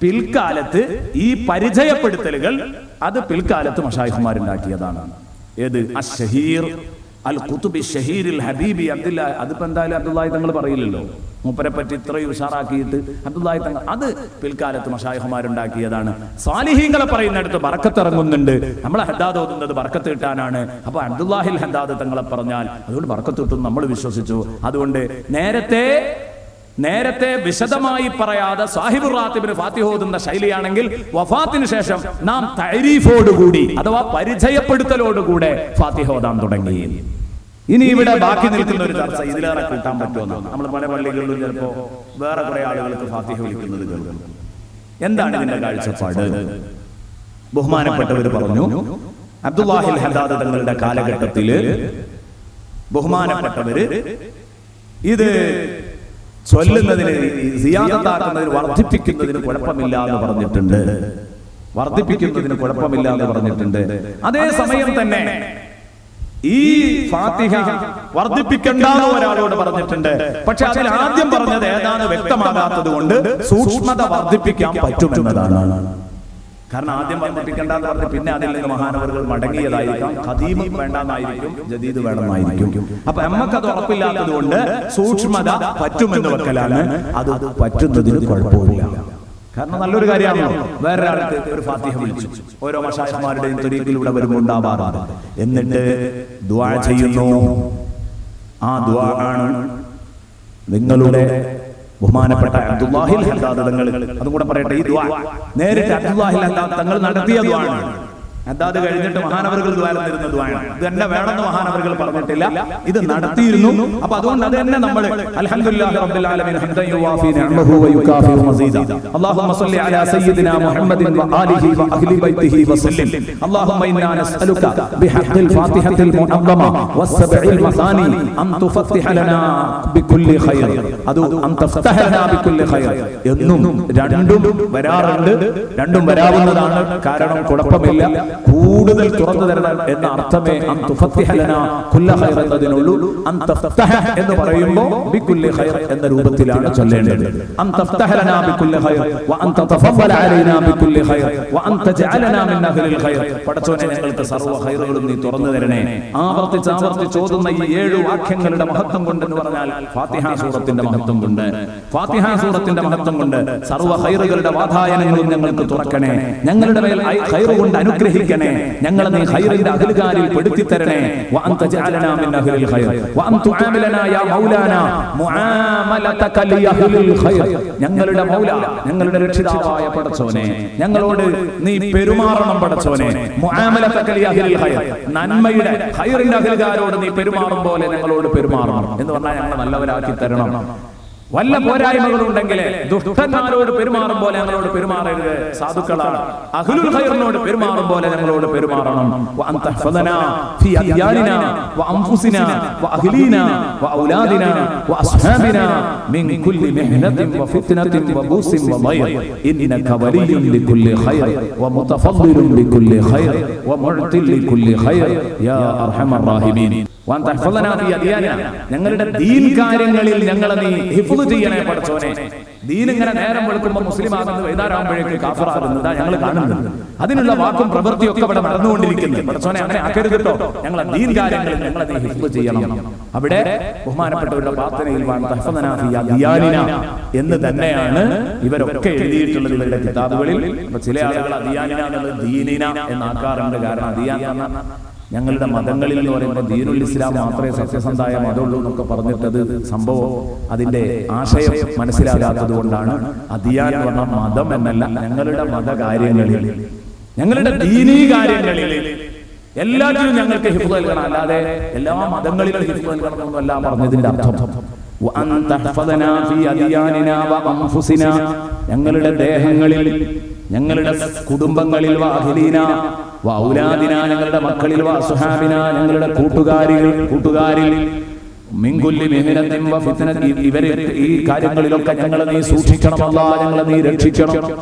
പിൽക്കാലത്ത് ഈ പരിചയപ്പെടുത്തലുകൾ അത് പിൽക്കാലത്ത് മശായിഖുമാരുണ്ടാക്കിയതാണ്. ഏത്? അശ്ശഹീർ അൽ ഖുതുബി ഷഹീറിൽ ഹബീബി അബ്ദുല്ലാ. അതിപ്പോ എന്തായാലും അബ്ദുല്ലാഹി തങ്ങൾ പറയില്ലല്ലോ. മൂപ്പരെ പറ്റി ഇത്രയും ഉഷാറാക്കിയിട്ട് അബ്ദുല്ലാഹി തങ്ങൾ, അത് പിൽക്കാലത്ത് മശായിഖുമാരുണ്ടാക്കിയതാണ്. സാലിഹീങ്ങളെ പറയുന്നിടത്ത് ബറക്കത്ത് ഇറങ്ങുന്നുണ്ട്. നമ്മളെ ഹദ്ദാദ് ഓതുന്നത് ബറക്കത്ത് കിട്ടാനാണ്. അപ്പൊ അബ്ദുല്ലാഹിൽ ഹദ്ദാദ് തങ്ങളെ പറഞ്ഞാൽ അതുകൊണ്ട് ബറക്കത്ത് കിട്ടും നമ്മൾ വിശ്വസിച്ചു. അതുകൊണ്ട് നേരത്തെ വിശദമായി പറയാതെ സാഹിബുർ റാത്തിബിന് ഫാത്തിഹ ഓതുന്ന ശൈലിയാണെങ്കിൽ വഫാത്തിന് ശേഷം നാം തഅരീഫോടുകൂടി അഥവാ പരിചയപ്പെടുത്തലോടുകൂടെ ഫാത്തിഹ ഓതാൻ തുടങ്ങി. ഇനി ഇവിടെ ബാക്കി നിൽക്കുന്ന ഒരു ചർച്ച ഇതിലേറെ കിട്ടാൻ പറ്റുമെന്ന്. നമ്മൾ പല പള്ളികളിലും ചിലപ്പോ വേറെ കുറെ ആളുകൾക്ക് ഫാത്തിഹ വിളിക്കുന്നത് കേൾക്കും. എന്താണ് ഇതിന്റെ കാഴ്ചപ്പാട്? ബഹുമാനപ്പെട്ടവർ പറഞ്ഞു, അബ്ദുല്ലാഹിൽ ഹദ്ദാദ് തങ്ങളുടെ കാലഘട്ടത്തില് ബഹുമാനപ്പെട്ടവര് ഇത് ചൊല്ലുന്നതിന്, സിയാദത്താക്കുന്നതിന്, വർദ്ധിപ്പിക്കുന്നതിന് കുഴപ്പമില്ല എന്ന് പറഞ്ഞിട്ടുണ്ട്. വർദ്ധിപ്പിക്കുന്നതിന് കുഴപ്പമില്ല എന്ന് പറഞ്ഞിട്ടുണ്ട്. അതേ സമയം തന്നെ ഈ ഫാത്തിഹ വർദ്ധിപ്പിക്കേണ്ടെന്ന് ഒരാളോട് പറഞ്ഞിട്ടുണ്ട്. പക്ഷെ അതിൽ ആദ്യം പറഞ്ഞത് ഏതാണ് വ്യക്തമാകാത്തത് കൊണ്ട് സൂക്ഷ്മത വർദ്ധിപ്പിക്കാൻ പറ്റുമെന്നതാണ്. കാരണം ആദ്യം വർദ്ധിപ്പിക്കേണ്ടെന്ന് പറഞ്ഞ് പിന്നെ അതിൽ നിന്ന് മഹാനവറുകൾ മടങ്ങിയതായിരിക്കാം. ഖദീം വേണ്ടെന്നായിരിക്കും, ജദീദ് വേണമെന്നായിരിക്കും. അപ്പൊ നമ്മക്കത് ഉറപ്പില്ലാത്തത് കൊണ്ട് സൂക്ഷ്മത പറ്റുമെന്ന് വെക്കലാണ്. അത് പറ്റുന്നതിന് കുഴപ്പമില്ല. കാരണം നല്ലൊരു കാര്യമാണല്ലോ. വേറൊരാൾക്ക് ഒരു ഫാത്തിഹ വിളിച്ചു, ഓരോ മശായിഖ്മാരുടെയും ത്വരീഖിലൂടെ വരുമ്പോൾ ഉണ്ടാവാറുണ്ട്. എന്നിട്ട് ദുആ ചെയ്യുന്നു. ആ ദുആ ആണ് നിങ്ങളുടെ ബഹുമാനപ്പെട്ട അബ്ദുല്ലാഹിൽ ഹദ്ദാദ് തങ്ങൾ, അതും കൂടെ പറയട്ടെ, ഈ ദുആ നേരിട്ട് അബ്ദുല്ലാഹിൽ ഹദ്ദാദ് തങ്ങൾ നടത്തിയ ദുആ ആണ്. ഹദ്ദാദ് കഴിഞ്ഞിട്ട് മഹാനവറുകൾ ദുആ തരുന്ന ദുആയാണ്. ഇത് തന്നെ വേണമെന്ന് മഹാനവറുകൾ പറഞ്ഞിട്ടില്ല, ഇത് നടത്തിയിരുന്നു. അപ്പൊ അതുകൊണ്ട് അത് തന്നെ നമ്മൾ അൽഹംദുലില്ലാഹി റബ്ബിൽ ആലമീൻ ഹംദൻ യുവാഫി നിഅമഹു വയുകാഫി മസീദ അല്ലാഹുമ്മ സ്വല്ലി അലാ സയ്യിദിനാ മുഹമ്മദിൻ വആലിഹി വഅഹ്ലി ബൈതിഹി വസല്ലം അല്ലാഹുമ്മ ഇന്നാ നസ്അലുക ബിഹഖ്ഖിൽ ഫാത്തിഹത്തിൽ മുഅദ്ദമ വസ്സബഇൽ മസാനി അൻ തുഫത്തിഹ ലനാ ബികുല്ലി ഖൈർ. അത് അൻ തഫ്തഹ ലനാ ബികുല്ലി ഖൈർ എന്നും രണ്ടും വരാറുണ്ട്. രണ്ടും വരാവുന്നതാണ്. കാരണം കുഴപ്പമില്ല, കൂടുതൽ തുറന്നു തരണം എന്ന അർത്ഥമേ അൻ തുഫത്തിഹ ലനാ കുല്ല ഖൈർ എന്നതിനുള്ളൂ. അൻ തഫ്തഹ എന്ന് പറയുമ്പോൾ ബികുല്ലി ഖൈർ എന്ന രൂപത്തിലാണ് ചൊല്ലേണ്ടത്. അൻ തഫ്തഹ ലനാ ബികുല്ലി ഖൈർ വ അൻ തതഫദ്ദല അലൈനാ ബികുല്ലി ഖൈർ വ അൻ തജഅലനാ മിൻ അഹ്ലിൽ ഖൈർ. പടച്ചോനെ, ഞങ്ങൾക്ക് സർവ്വ ഖൈറുകളും നീ തുറന്നു തരണേ. ആവർത്തിച്ച് ഓതുന്ന ഈ 7 വാക്യങ്ങളുടെ മഹത്വം കൊണ്ടെന്ന് പറഞ്ഞാൽ ഫാത്തിഹ സൂറത്തിന്റെ മഹത്വം കൊണ്ട്, ഫാത്തിഹ സൂറത്തിന്റെ മഹത്വം കൊണ്ട് സർവ്വ ഖൈറുകളുടെ വാതായനങ്ങളും ഞങ്ങൾക്ക് തുറക്കണേ. ഞങ്ങളുടെ മേൽ ഖൈർ കൊണ്ട് അനുഗ്രഹിക്കണേ. ഞങ്ങളെ നീ ഖൈറിന്റെ അഹ്ലുകാരിൽ പെടുത്തി തരണേ. വ അൻ തജഅലനാ മിൻ അഹ്ലിൽ ഖൈർ വ അൻ തുആമിലനാ യാ മൗലാനാ മുആമലതക ലി അഹ്ലിൽ ഖൈർ. ഞങ്ങളുടെ മൗല, ഞങ്ങളുടെ രക്ഷിതാവായ പടച്ചോനെ, ഞങ്ങളോട് നീ പെരുമാറണം പടച്ചോനെ. മുആമലതക ലി അഹ്ലിൽ ഖൈർ, നന്മയുടെ ഖൈറിന്റെ അഹ്ലുകാരോട് നീ പെരുമാറും പോലെ ഞങ്ങളോട് പെരുമാറണം എന്ന് പറഞ്ഞാൽ ഞങ്ങളെ നല്ലവരാക്കി തരണം. വല്ല പോരായ്മകളുണ്ടെങ്കിൽ ദുഷ്ടന്മാരോട് പെരുമാറും പോലെ ഞങ്ങളോട് പെരുമാറരുത്. സാധുക്കളാണ് അഹ്ലുൽ ഖൈറിനോട് പെരുമാറും പോലെ ഞങ്ങളോട് പെരുമാറണം. വ അൻ തഹ്ഫദനാ ഫീ അദ്യാനിനാ വ അൻഫുസിനാ വ അഹ്ലീനാ വ ഔലാദിനാ വ അസ്ഹാബിനാ മിൻ കുല്ലി മിഹ്നത്തിൻ വ ഫിത്നത്തിൻ വ ബൂസിൻ വ ളൈർ ഇന്നക വലിയ്യുൻ ലികുല്ലി ഖൈർ വ മുതഫദ്ദിലുൻ ലികുല്ലി ഖൈർ വ മുഅ്തിൽ ലികുല്ലി ഖൈർ യാ അർഹമർ റഹീമീൻ. വ അൻ തഹ്ഫദനാ ഫീ അദ്യാനിനാ, ഞങ്ങളുടെ ദീൻ കാര്യങ്ങളിൽ ഞങ്ങളെ നീ ഹിഫ്ള് ചെയ്യണേ പടച്ചോനെ. ദീൻ ഇങ്ങനെ നേരം വെളുക്കുമ്പോൾ മുസ്ലിം ആകുന്നത് വൈകുന്നേരമാകുമ്പോഴേക്ക് കാഫിറാകുന്നതാ ഞങ്ങൾ കാണുന്നത്. അതിനുള്ള വാക്കും പ്രവൃത്തിയൊക്കെ ഇവിടെ നടന്നുകൊണ്ടിരിക്കുന്നത്. പടച്ചോനെ, അങ്ങനെ ആക്കരുത് കേട്ടോ. ഞങ്ങളെ ദീൻ കാര്യങ്ങളിൽ ഞങ്ങളെ നീ ഹിഫ്ള് ചെയ്യണം. അവിടെ ബഹുമാനപ്പെട്ടവരുടെ പ്രാർത്ഥനയിൽ വ അൻ തഹ്ഫദനാ ഫീ അദ്യാനിനാ എന്ന് തന്നെയാണ് ഇവരൊക്കെ എഴുതിയിട്ടുള്ളത് ഇവരുടെ കിതാബുകളിൽ. ചില ആളുകൾ അദ്യാനിനാ എന്നുള്ളത് ദീനിന എന്നാക്കാറുണ്ട്. കാരണം അദിയാന ഞങ്ങളുടെ മതങ്ങളിൽ എന്ന് പറയുമ്പോൾ ദീനുൽ ഇസ്ലാം മാത്രമേ സത്യസന്ധമായ മതമുള്ളൂ എന്നൊക്കെ പറഞ്ഞിട്ടത് സംഭവം അതിന്റെ ആശയം മനസ്സിലാകാത്തത് കൊണ്ടാണ് അദിയാൻ എന്ന് പറഞ്ഞ മതം എന്നല്ല, ഞങ്ങളുടെ മതകാര്യങ്ങളിൽ, ഞങ്ങളുടെ ദീനീ കാര്യങ്ങളിൽ എല്ലാത്തിലും ഞങ്ങൾക്ക് ഹിഫ്ള് നൽകണം. അല്ലാതെ എല്ലാ മതങ്ങളിലും ഹിഫ്ള് നൽകണം എന്നല്ല പറഞ്ഞതിന്റെ അർത്ഥം. ഞങ്ങളുടെ ദേഹങ്ങളിൽ, ഞങ്ങളുടെ കുടുംബങ്ങളിൽ, ഞങ്ങളുടെ മക്കളിൽ, ഞങ്ങളുടെ കൂട്ടുകാരിൽ മിൻകുല്ലി മിഹ്നത്തിൻ വ ഫിത്നത്തിൻ, ഇവരെ ഈ കാര്യങ്ങളിലൊക്കെ ഞങ്ങളെ നീ സൂക്ഷിക്കണം. അല്ലാഹ്, ഞങ്ങളെ നീ രക്ഷിക്കണം.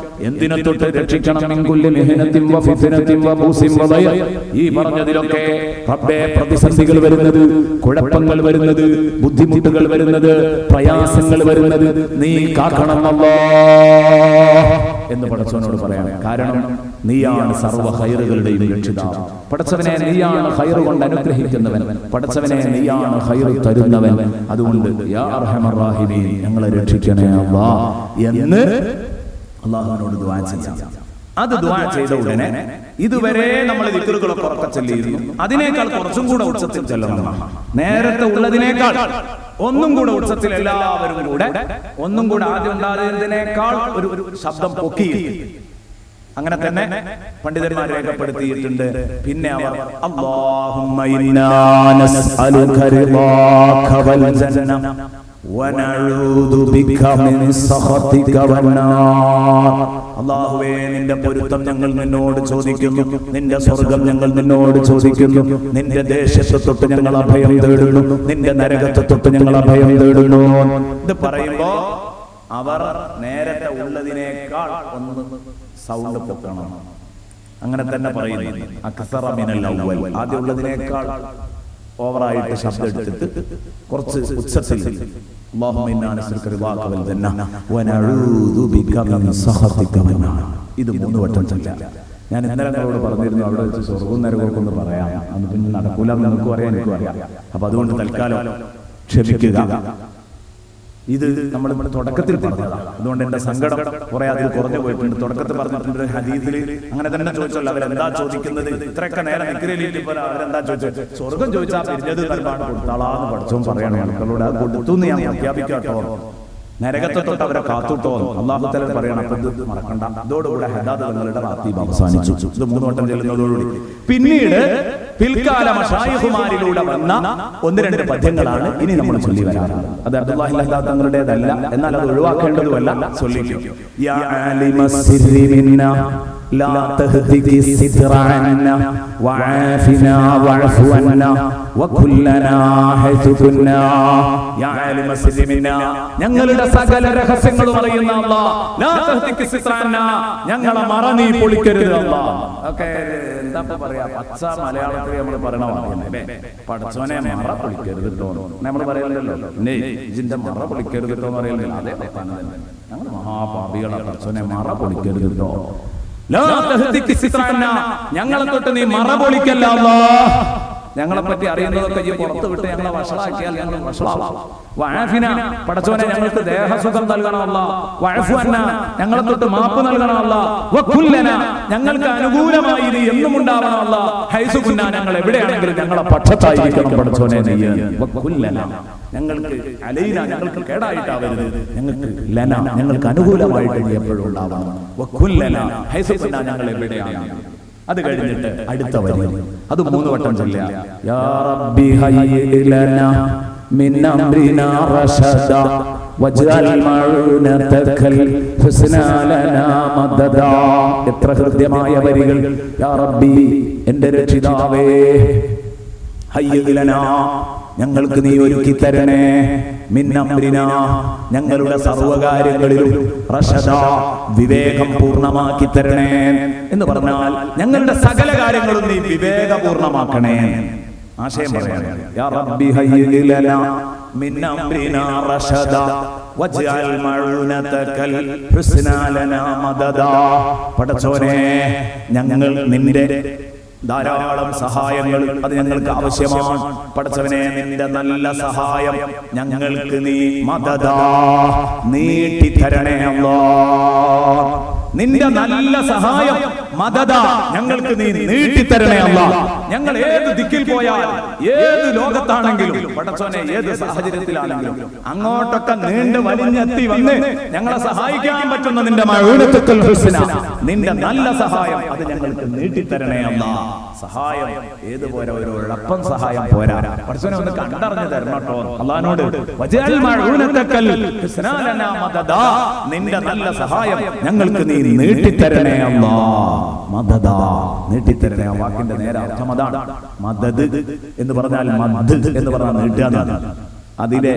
എന്തിനെ തൊട്ട് രക്ഷിക്കണം? മിൻകുല്ലി മിഹ്നത്തിൻ വ ഫിത്നത്തിൻ വ ബൂസിൻ വ ളൈർ. ഈ പറഞ്ഞതിലൊക്കെ റബ്ബേ പ്രതിസന്ധികൾ വരുന്നത്, കുഴപ്പങ്ങൾ വരുന്നത്, ബുദ്ധിമുട്ടുകൾ വരുന്നത്, പ്രയാസങ്ങൾ വരുന്നത് നീ കാക്കണം അല്ലാഹ് എന്ന് പടച്ചവനോട് പറയണം. കാരണം നീയാണ് സർവ്വ ഖൈറുകളുടെയും രക്ഷിതാവ്. പടച്ചവനെ, നീയാണ് ഖൈർ കൊണ്ട് അനുഗ്രഹിക്കുന്നവൻ. പടച്ചവനെ, നീയാണ് ഖൈർ തരുന്നവൻ. അതുകൊണ്ട് യാ അർഹമർ റഹീമീൻ, ഞങ്ങളെ രക്ഷിക്കണേ അല്ലാഹ് എന്ന് അല്ലാഹുവിനോട് ദുആ ചെയ്യാം. അത് ദുആ ചെയ്ത ഉടനെ ഇതുവരെ നമ്മൾ ദിക്റുകളൊക്കെ ഉറക്കെ ചൊല്ലിയിരുന്നു. അതിനേക്കാൾ കുറച്ചും കൂടെ ഉച്ചത്തിൽ ചൊല്ലണം. നേരത്തെ ഉള്ളതിനേക്കാൾ ഒന്നും കൂടെ ഉച്ചത്തിൽ എല്ലാവരും കൂടെ ഒന്നും കൂടെ ആദ്യം ഉണ്ടാകുന്നതിനേക്കാൾ ഒരു ശബ്ദം പൊക്കി. അങ്ങനെ തന്നെ പണ്ഡിതന്മാർ രേഖപ്പെടുത്തിയിട്ടുണ്ട്. പിന്നെ അവർ അല്ലാഹുമ്മ ഇന്നാ നസ്അലുക റിളാക വൽ ജന്ന വനഊദു ബിക മിൻ സഖതിക വന്നാർ. അല്ലാഹുവേ, നിന്റെ പൊരുത്തം ഞങ്ങൾ നിന്നോട് ചോദിക്കുന്നു, നിന്റെ സ്വർഗ്ഗം ഞങ്ങൾ നിന്നോട് ചോദിക്കുന്നു, നിന്റെ ദേശത്തെ തൊട്ട് ഞങ്ങൾ അഭയം തേടുന്നു, നിന്റെ നരകത്തെ തൊട്ട് ഞങ്ങൾ അഭയം തേടുന്നു. ഇത് പറയുമ്പോ അവർ നേരത്തെ ഉള്ളതിനേക്കാൾ ഒന്ന് സൗണ്ട് പൊക്കണം. അങ്ങനെ തന്നെ പറയുന്നു. അക്സറ മിനൽ അവ്വൽ, ആദ്യം ഉള്ളതിനേക്കാൾ ഓവറായിട്ട് ശബ്ദം എടുത്തിട്ട് കുറച്ച് ഉച്ചത്തിൽ അല്ലാഹുമ്മ ഇന്നാ നസ്അലുക റിളാക വൽ ജന്ന വനഊദു ബിക മിൻ സഖതിക വന്നാർ. ഇത് 3 വട്ടം ചൊല്ലാം. ഞാൻ ഇന്നലെ നിങ്ങളോട് പറഞ്ഞിരുന്നു അവിടെ വെച്ച് സ്വർഗ്ഗവും നരകവും ഒന്ന് പറയാം. അന്ന് പിന്നെ നടക്കൂല, നിങ്ങൾക്കും അറിയാം, എനിക്കും അറിയാം. അപ്പൊ അതുകൊണ്ട് തൽക്കാലം ക്ഷമിക്കുക. ഇത് നമ്മൾ തുടക്കത്തിൽ പറഞ്ഞതാണ്. അതുകൊണ്ട് എന്റെ സങ്കടം കുറെ അതിൽ കുറഞ്ഞു പോയിട്ടുണ്ട്. തുടക്കത്തിൽ പറഞ്ഞിട്ടുണ്ട് ഹദീസിൽ അങ്ങനെ തന്നെ ചോദിച്ചല്ലോ, അവരെന്താ ചോദിക്കുന്നത്? ഇത്രയൊക്കെ നേരം നിക്കരയിലേക്ക് പോലെ അവരെന്താ ചോദിച്ചത്? സ്വർഗം ചോദിച്ചാൽ പിരിഞ്ഞത് തരുമാണ് കൊടുത്താളാന്ന് പഠിച്ചോൻ പറയണം. മക്കളോട് അത് കൊടുത്തു ഞാൻ പ്രഖ്യാപിക്കാട്ടോ. നരകത്തെ തൊട്ട് അവരെ കാത്തുട്ടോ അല്ലാഹു തആല പറയണം. അപ്പൊ ഇത് മറക്കണ്ട. ഇതോടുകൂടെ ഹദാദ് തങ്ങളുടെ റാത്തീബ് അവസാനിച്ചു. ഇത് 3 വട്ടം ചെല്ലുന്നതോടുകൂടി പിന്നീട് പിൽക്കാല മശായിഖുമാരിലൂടെ വന്ന 1-2 പദ്യങ്ങളാണ് ഇനി നമ്മൾ ചൊല്ലി വരാറുള്ളത്. അത് അബ്ദുല്ലാഹി ഹദാദ് തങ്ങളുടേതല്ല, എന്നാൽ അത് ഒഴിവാക്കേണ്ടതുമല്ല. ചൊല്ലിക്കും. യാ ആലിമസ്സിരി മിന്ന ലാ തഹ്ദികി സിദ്റാന വഅഫിനാ വഅഫു അന്നാ വകുല്ലനാ ഹൈതു കുന്നാ. യാ ആലിമസ്സിരി മിന്ന, ഞങ്ങളുടെ സകല രഹസ്യങ്ങളും അറിയുന്ന അല്ലാഹ്, ലാ തഹ്ദികി സിദ്റാന, ഞങ്ങളെ മറ നീ പൊളിക്കരുത് അല്ലാഹ്. ഓക്കേ, എന്താ പറയാ, പച്ച മലയാളത്തിൽ നമ്മൾ പറയണല്ലേ, പടച്ചോനെ മറ പൊളിക്കരുത് കേട്ടോ നമ്മൾ പറയലല്ലോ. ഇതിന്റെ മറ പൊളിക്കരുത് കേട്ടോ പറയലല്ലോ. അതേ ഞങ്ങൾ മഹാപാപികളാണ്, പടച്ചോനെ മറ പൊളിക്കരുത് കേട്ടോ. ഞങ്ങളെ തൊട്ട് നീ മറ പൊളിക്കല്ല അല്ലാഹ്. ഞങ്ങളെ പറ്റി അറിയുന്നതൊക്കെ ഈ പുറത്ത് വിട്ട് ഞങ്ങളെ വഷളാക്കിയാൽ ഞങ്ങൾ വഷളാവും. വഅഫിന, പടച്ചോനെ ഞങ്ങൾക്ക് ദേഹസുഖം നൽകണം അല്ലാഹ്. വഅഫു അന്നാ, ഞങ്ങളെ തൊട്ട് മാപ്പ് നൽകണം അല്ലാഹ്. വകുല്ലന, ഞങ്ങൾക്ക് അനുകൂലമായി നീ എന്നും ഉണ്ടാവണം അല്ലാഹ്. ഹൈസു കുന്നാ, ഞങ്ങൾ എവിടെയാണെങ്കിലും ഞങ്ങളെ പക്ഷത്തായിരിക്കണം പടച്ചോനെ നീ. വകുല്ലന, ഞങ്ങൾക്ക് അലൈന, ഞങ്ങൾക്ക് കേടായിട്ടാവരുത്. ഞങ്ങൾക്ക് ലന, ഞങ്ങൾക്ക് അനുകൂലമായിട്ട് നീ എപ്പോഴും ഉണ്ടാവണം. വകുല്ലന ഹൈസു കുന്നാ, ഞങ്ങൾ എവിടെയാണ്. അത് കഴിഞ്ഞിട്ട് അടുത്ത വരി അത് 3 വട്ടം ചൊല്ലുക. യാ റബ്ബി ഹയ്യി ലനാ മിൻ അംരിനാ റശദാ വജ്അൽ മഅൂനതകൽ ഹുസ്നാ ലനാ മദദാ. എത്ര ഹൃദ്യമായ വരികൾ. യാ റബ്ബി, എന്റെ രക്ഷിതാവേ, ഹയ്യി ലനാ, ഞങ്ങൾക്ക് നീ ഒരുക്കി തരണേ, മിൻ അംരിനാ, ഞങ്ങളുടെ സർവകാര്യങ്ങളിലും, റശദാ, വിവേകം പൂർണ്ണമാക്കി തരണേ എന്ന് പറഞ്ഞാൽ ഞങ്ങളുടെ സകല കാര്യങ്ങളും നീ വിവേകപൂർണ്ണമാക്കണേ. ആശയം പറയാം. യാ റബ്ബി ഹയ്യി ലനാ മിൻ അംരിനാ റശദാ വജ്അൽ മഅൂനതകൽ ഹുസ്നാ ലനാ മദദാ. പടച്ചോനെ, ഞങ്ങൾ നിന്റെ ധാരാളം സഹായങ്ങൾ അത് ഞങ്ങൾക്ക് ആവശ്യമാണ്. പടച്ചവനെ, നിന്റെ നല്ല സഹായം ഞങ്ങൾക്ക് നീ മദദാ, നീട്ടിത്തരണേ അല്ലാഹ്. നിന്റെ നല്ല സഹായം മദദ, ഞങ്ങൾക്ക് നീ നീട്ടിത്തരണേ അല്ലാഹ്. ഞങ്ങൾ ഏത് ദിക്കിൽ പോയാൽ, ഏത് ലോകത്താണെങ്കിലും, പടച്ചോനെ ഏത് സാഹചര്യത്തിലാണെങ്കിലും അങ്ങോട്ടൊക്കെ നീണ്ടു വലിഞ്ഞെത്തി വന്ന് ഞങ്ങളെ സഹായിക്കാൻ പറ്റുന്ന നിന്റെ മഅൂനത്തുൽ ഹുസ്ന, നിന്റെ നല്ല സഹായം അത് ഞങ്ങൾക്ക് നീട്ടിത്തരണേ അല്ലാഹ്. സഹായം ഏതുപോലെ ഒരു എളുപ്പം സഹായം പോരാ. പടച്ചോനെ ഒന്ന് കണ്ടറിഞ്ഞു തരണം കേട്ടോ അല്ലാഹുവിനോട്. വജഅൽ മഅൂനതകൽ ഹുസ്നാ ലനാ മദദാ, നിന്റെ നല്ല സഹായം ഞങ്ങൾക്ക് നീ നീട്ടിത്തരണേ അല്ലാഹ്. മദദ, നീട്ടിത്തരണേ. ആ വാക്കിന്റെ നേരെ അർത്ഥം അതാണ്. മദദ് എന്ന് പറഞ്ഞാൽ മദ് എന്ന് പറഞ്ഞാൽ നീട്ടുക. അതിലെ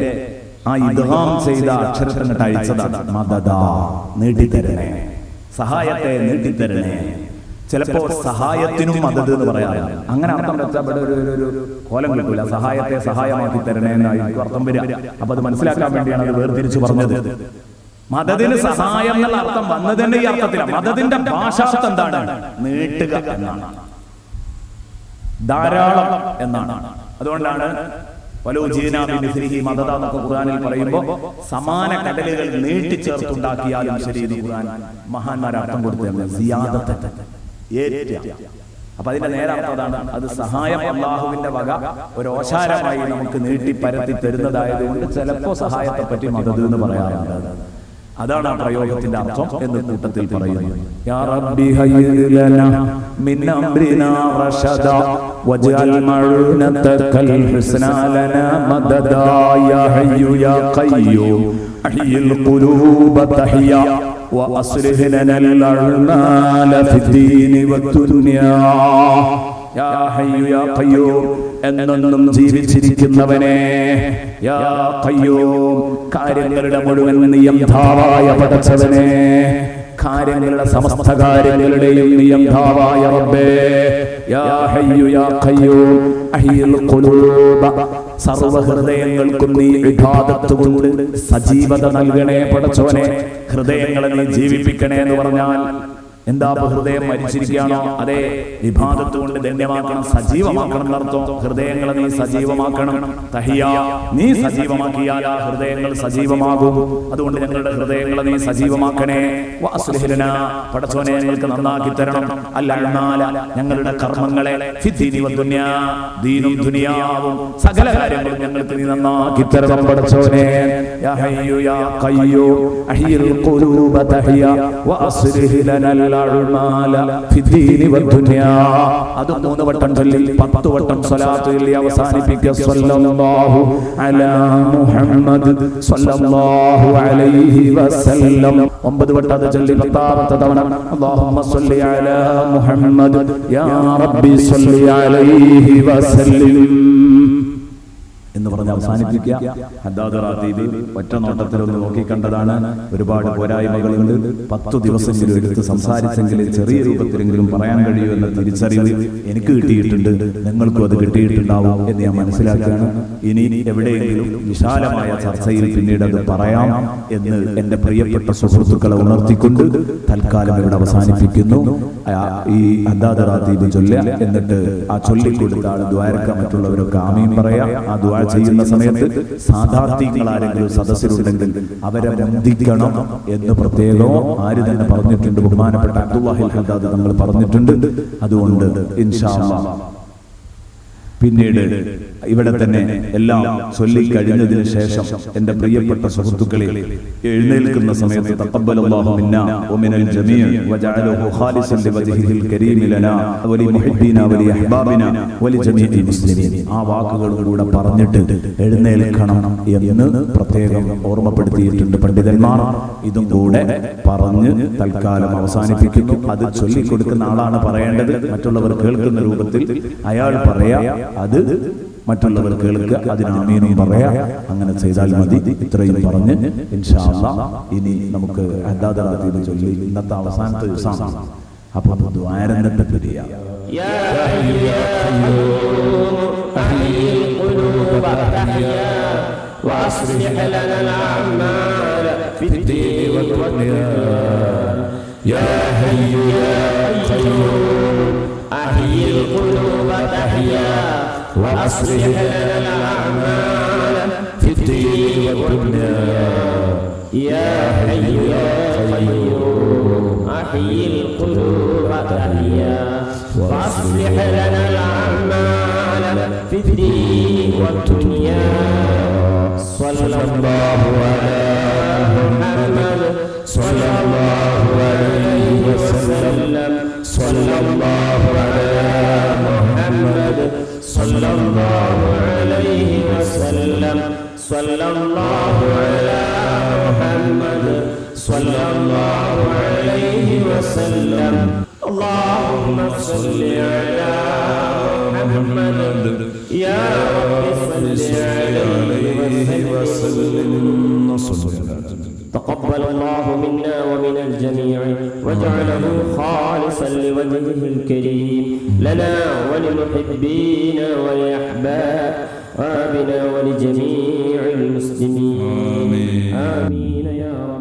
ആ ഇദ്ഗാം ചെയ്ത അക്ഷരത്തിന് അഴിച്ചതാണ് മദദ, നീട്ടിത്തരണേ, സഹായത്തെ നീട്ടിത്തരണേ. ചിലപ്പോ സഹായത്തിനും മദദ് എന്ന് പറയാം. അങ്ങനെ അർത്ഥം വെച്ചാൽ ഇവിടെ ഒരു കോലം കിട്ടൂല. സഹായത്തെ സഹായമാക്കി തരണേ എന്നായിരിക്കും അർത്ഥം വരിക. അപ്പൊ അത് മനസ്സിലാക്കാൻ വേണ്ടിയാണ് അത് വേർതിരിച്ചു പറഞ്ഞത്. മദദിന് സഹായം എന്നുള്ള അർത്ഥം വന്നതിന്റെ ഈ അർത്ഥത്തിലാണ്. മദദിന്റെ ഭാഷാർത്ഥം എന്താണ്? നീട്ടുക എന്നാണ്, ധാരാളം എന്നാണ്. അതുകൊണ്ടാണ് മദദ എന്നൊക്കെ ഖുർആനിൽ പറയുമ്പോൾ സമാന കടലുകൾ നീട്ടിച്ചേർത്തുണ്ടാക്കിയാലും ശരി എന്ന് ഖുർആൻ മഹാന്മാർ അർത്ഥം കൊടുത്തത് സിയാദത്ത്, അപ്പൊ അതിന്റെ നേരർത്ഥം അതാണ്. അത് സഹായം അല്ലാഹുവിന്റെ വക ഒരു ഓശാരമായി നമുക്ക് നീട്ടി പരത്തി തരുന്നതായതുകൊണ്ട് ചിലപ്പോ സഹായത്തെ പറ്റി മദദ് എന്ന് പറയാറുണ്ട്. അതാണ് ആ പ്രയോഗത്തിന്റെ അർത്ഥം എന്ന് കൂട്ടത്തിൽ പറയുന്നു. യാ റബ്ബി ഹയ്യി ലനാ മിൻ അംരിനാ റശദാ വജ്അൽ മഅൂനതകൽ ഹുസ്നാ ലനാ മദദാ. യാ ഹയ്യു യാ ഖയ്യൂം അഹ്യിൽ ഖുലൂബ തഹ്യ വഅസ്ലിഹ് ലനൽ അഅ്മാല ഫിദ്ദീനി വദ്ദുനിയാ. യാ ഹയ്യു യാ ഖയ്യൂം, എന്നെന്നും ജീവിച്ചിരിക്കുന്നവനെ, യാ ഖയ്യൂം, കാര്യങ്ങളുടെ മുഴുവൻ നിയന്താവായ പടച്ചവനെ, കാര്യങ്ങളുടെ സമസ്ത കാര്യങ്ങളുടെയും നിയന്താവായ റബ്ബേ, യാ ഹയ്യു യാ ഖയ്യൂം അഹ്യിൽ ഖുലൂബ, സർവ്വ ഹൃദയങ്ങൾക്കും നീ ഇബാദത്ത് കൊണ്ട് സജീവത നൽകണേ പടച്ചവനെ. ഹൃദയങ്ങളെ നീ ജീവിപ്പിക്കണേ എന്ന് പറഞ്ഞാൽ എന്താ ഹൃദയം മരിച്ചിരിക്കുകയാണോ? അതെ, ഇബാദത്ത് കൊണ്ട് ധന്യമാക്കണം, സജീവമാക്കണം എന്നർത്ഥം. ഹൃദയങ്ങളെ നീ സജീവമാക്കണം. തഹിയ, നീ സജീവമാക്കിയാൽ ആ ഹൃദയങ്ങൾ സജീവമാകും. അതുകൊണ്ട് ഞങ്ങളുടെ ഹൃദയങ്ങളെ നീ സജീവമാക്കണേ. വഅസ്ലിഹ് ലനാ, പടച്ചോനെ ഞങ്ങൾക്ക് നന്നാക്കി തരണം. അൽഅഅമാല, ഞങ്ങളുടെ കർമ്മങ്ങളെ, ഫിദ്ദീനി വദ്ദുനിയാ, ദീനും ദുനിയാവും സകല കാര്യങ്ങളും ഞങ്ങൾക്ക് നീ നന്നാക്കി തരണം പടച്ചോനെ. യാ ഹയ്യു യാ ഖയ്യൂം അഹ്യിൽ ഖുലൂബ തഹിയ വഅസ്ലിഹ് ലനാ അത് 3 വട്ടം ചൊല്ലി 10 വട്ടം സ്വലാത്ത് ചൊല്ലി അവസാനിപ്പിക്കുക. സ്വല്ലല്ലാഹു അലാ മുഹമ്മദ് സ്വല്ലല്ലാഹു അലൈഹി വസല്ലം. 9 വട്ടം അത് ചൊല്ലി 10ാമത്തെ തവണ അല്ലാഹുമ്മ സ്വല്ലി അലാ മുഹമ്മദ് യാ റബ്ബി സ്വല്ലി അലൈഹി വസല്ലം എന്ന് പറഞ്ഞ് അവസാനിപ്പിക്കുക. ഹദ്ദാദ് റാത്തീബ് ഒറ്റ നോട്ടത്തിലൊന്ന് നോക്കിക്കണ്ടതാണ്. ഒരുപാട് പോരായ്മകളുണ്ട്. 10 ദിവസമെങ്കിലും എടുത്ത് സംസാരിച്ചെങ്കിൽ ചെറിയ രൂപത്തിലെങ്കിലും പറയാൻ കഴിയുമെന്ന തിരിച്ചറിവ് എനിക്ക് കിട്ടിയിട്ടുണ്ട്, നിങ്ങൾക്കും അത് കിട്ടിയിട്ടുണ്ടാവും എന്ന് ഞാൻ മനസ്സിലാക്കുകയാണ്. ഇനി എവിടെയെങ്കിലും വിശാലമായ ചർച്ചയിൽ പിന്നീട് അത് പറയാം എന്ന് എൻ്റെ പ്രിയപ്പെട്ട സുഹൃത്തുക്കളെ ഉണർത്തിക്കൊണ്ട് തൽക്കാലം ഇവിടെ അവസാനിപ്പിക്കുന്നു. ഈ ഹദ്ദാദ് റാത്തീബ് ചൊല്ലുക, എന്നിട്ട് ആ ചൊല്ലിക്കൊടുത്ത ആൾ ദ്വാരക്ക, മറ്റുള്ളവരൊക്കെ ആമീൻ പറയാം. ആ ദ്വാ ചെയ്യുന്ന സമയത്ത് സാധാർത്ഥികൾ ആരെങ്കിലും സദസ്സിലുണ്ടെങ്കിൽ അവരെ ബന്ധിക്കണം എന്ന് പ്രത്യേകമോ ആര് തന്നെ പറഞ്ഞിട്ടുണ്ട്. ബഹുമാനപ്പെട്ട അബ്ദുല്ലാഹിൽ ഹദ്ദാദ് തങ്ങൾ പറഞ്ഞിട്ടുണ്ട്. അതുകൊണ്ട് ഇൻഷാ അല്ലാഹ് പിന്നീട് ഇവിടെ തന്നെ എല്ലാം ചൊല്ലിക്കഴിഞ്ഞതിന് ശേഷം എൻ്റെ പ്രിയപ്പെട്ട സുഹൃത്തുക്കളെ എഴുന്നേൽക്കുന്ന സമയത്ത് തഖബ്ബലല്ലാഹു മിന്നാ വമിനൽ ജമീഅ വജഅലഹു ഖാലിസൻ ലിവജ്ഹിഹിൽ കരീം ലനാ വലി മുഹിബ്ബീനാ വലി അഹ്ബാബിനാ വലി ജമീഇൽ മുസ്ലിമീൻ. ആ വാക്കുകളും കൂടെ പറഞ്ഞിട്ട് എഴുന്നേൽക്കണം എന്ന് പ്രത്യേകം ഓർമ്മപ്പെടുത്തിയിട്ടുണ്ട് പണ്ഡിതന്മാർ. ഇതും കൂടെ പറഞ്ഞ് തൽക്കാലം അവസാനിപ്പിക്കുന്നു. അത് ചൊല്ലിക്കൊടുക്കുന്ന ആളാണ് പറയേണ്ടത്. മറ്റുള്ളവർ കേൾക്കുന്ന രൂപത്തിൽ അയാൾ പറയാ, അത് മറ്റുള്ളവർ കേൾക്കുക, അതിന് ആമീനും പറയാ. അങ്ങനെ ചെയ്താൽ മതി. ഇത്രയും പറഞ്ഞ് ഇൻഷാ അല്ലാഹ് ഇനി നമുക്ക് ഹദ്ദാദ് റാത്തീബ് ചൊല്ലി ഇന്നത്തെ അവസാനത്തെ ദിവസമാണ്. അപ്പോൾ ദ്വാരന്നിട്ട് പിരിയാം. യാ ഹയ്യു യാ ഖയ്യൂം അഹ്യിൽ ഖുലൂബ തഹിയ വഅസ്ലിഹ് ലനാൽ അഅമാല ഫിദ്ദീനി വദ്ദുനിയാ. യാ ഹയ്യു യാ ഖയ്യൂം അഹ്യിൽ ഖുലൂബ തഹിയ وأصلح لنا الأعمال في الدين والدنيا. يا حي يا قيوم أحيي القلوب تحيا وأصلح لنا الأعمال في الدين والدنيا. صلى الله على محمد صلى الله عليه وسلم. صلى الله على محمد صلى الله عليه وسلم. صلى الله على محمد صلى الله عليه وسلم. اللهم صل على محمد يا رب صل عليه وسلم. تقبل الله منا ومن الجميع وجعله خالصا لوجهه الكريم لنا ولمحبينا ولأحبابنا ولجميع المسلمين. آمين يا رب.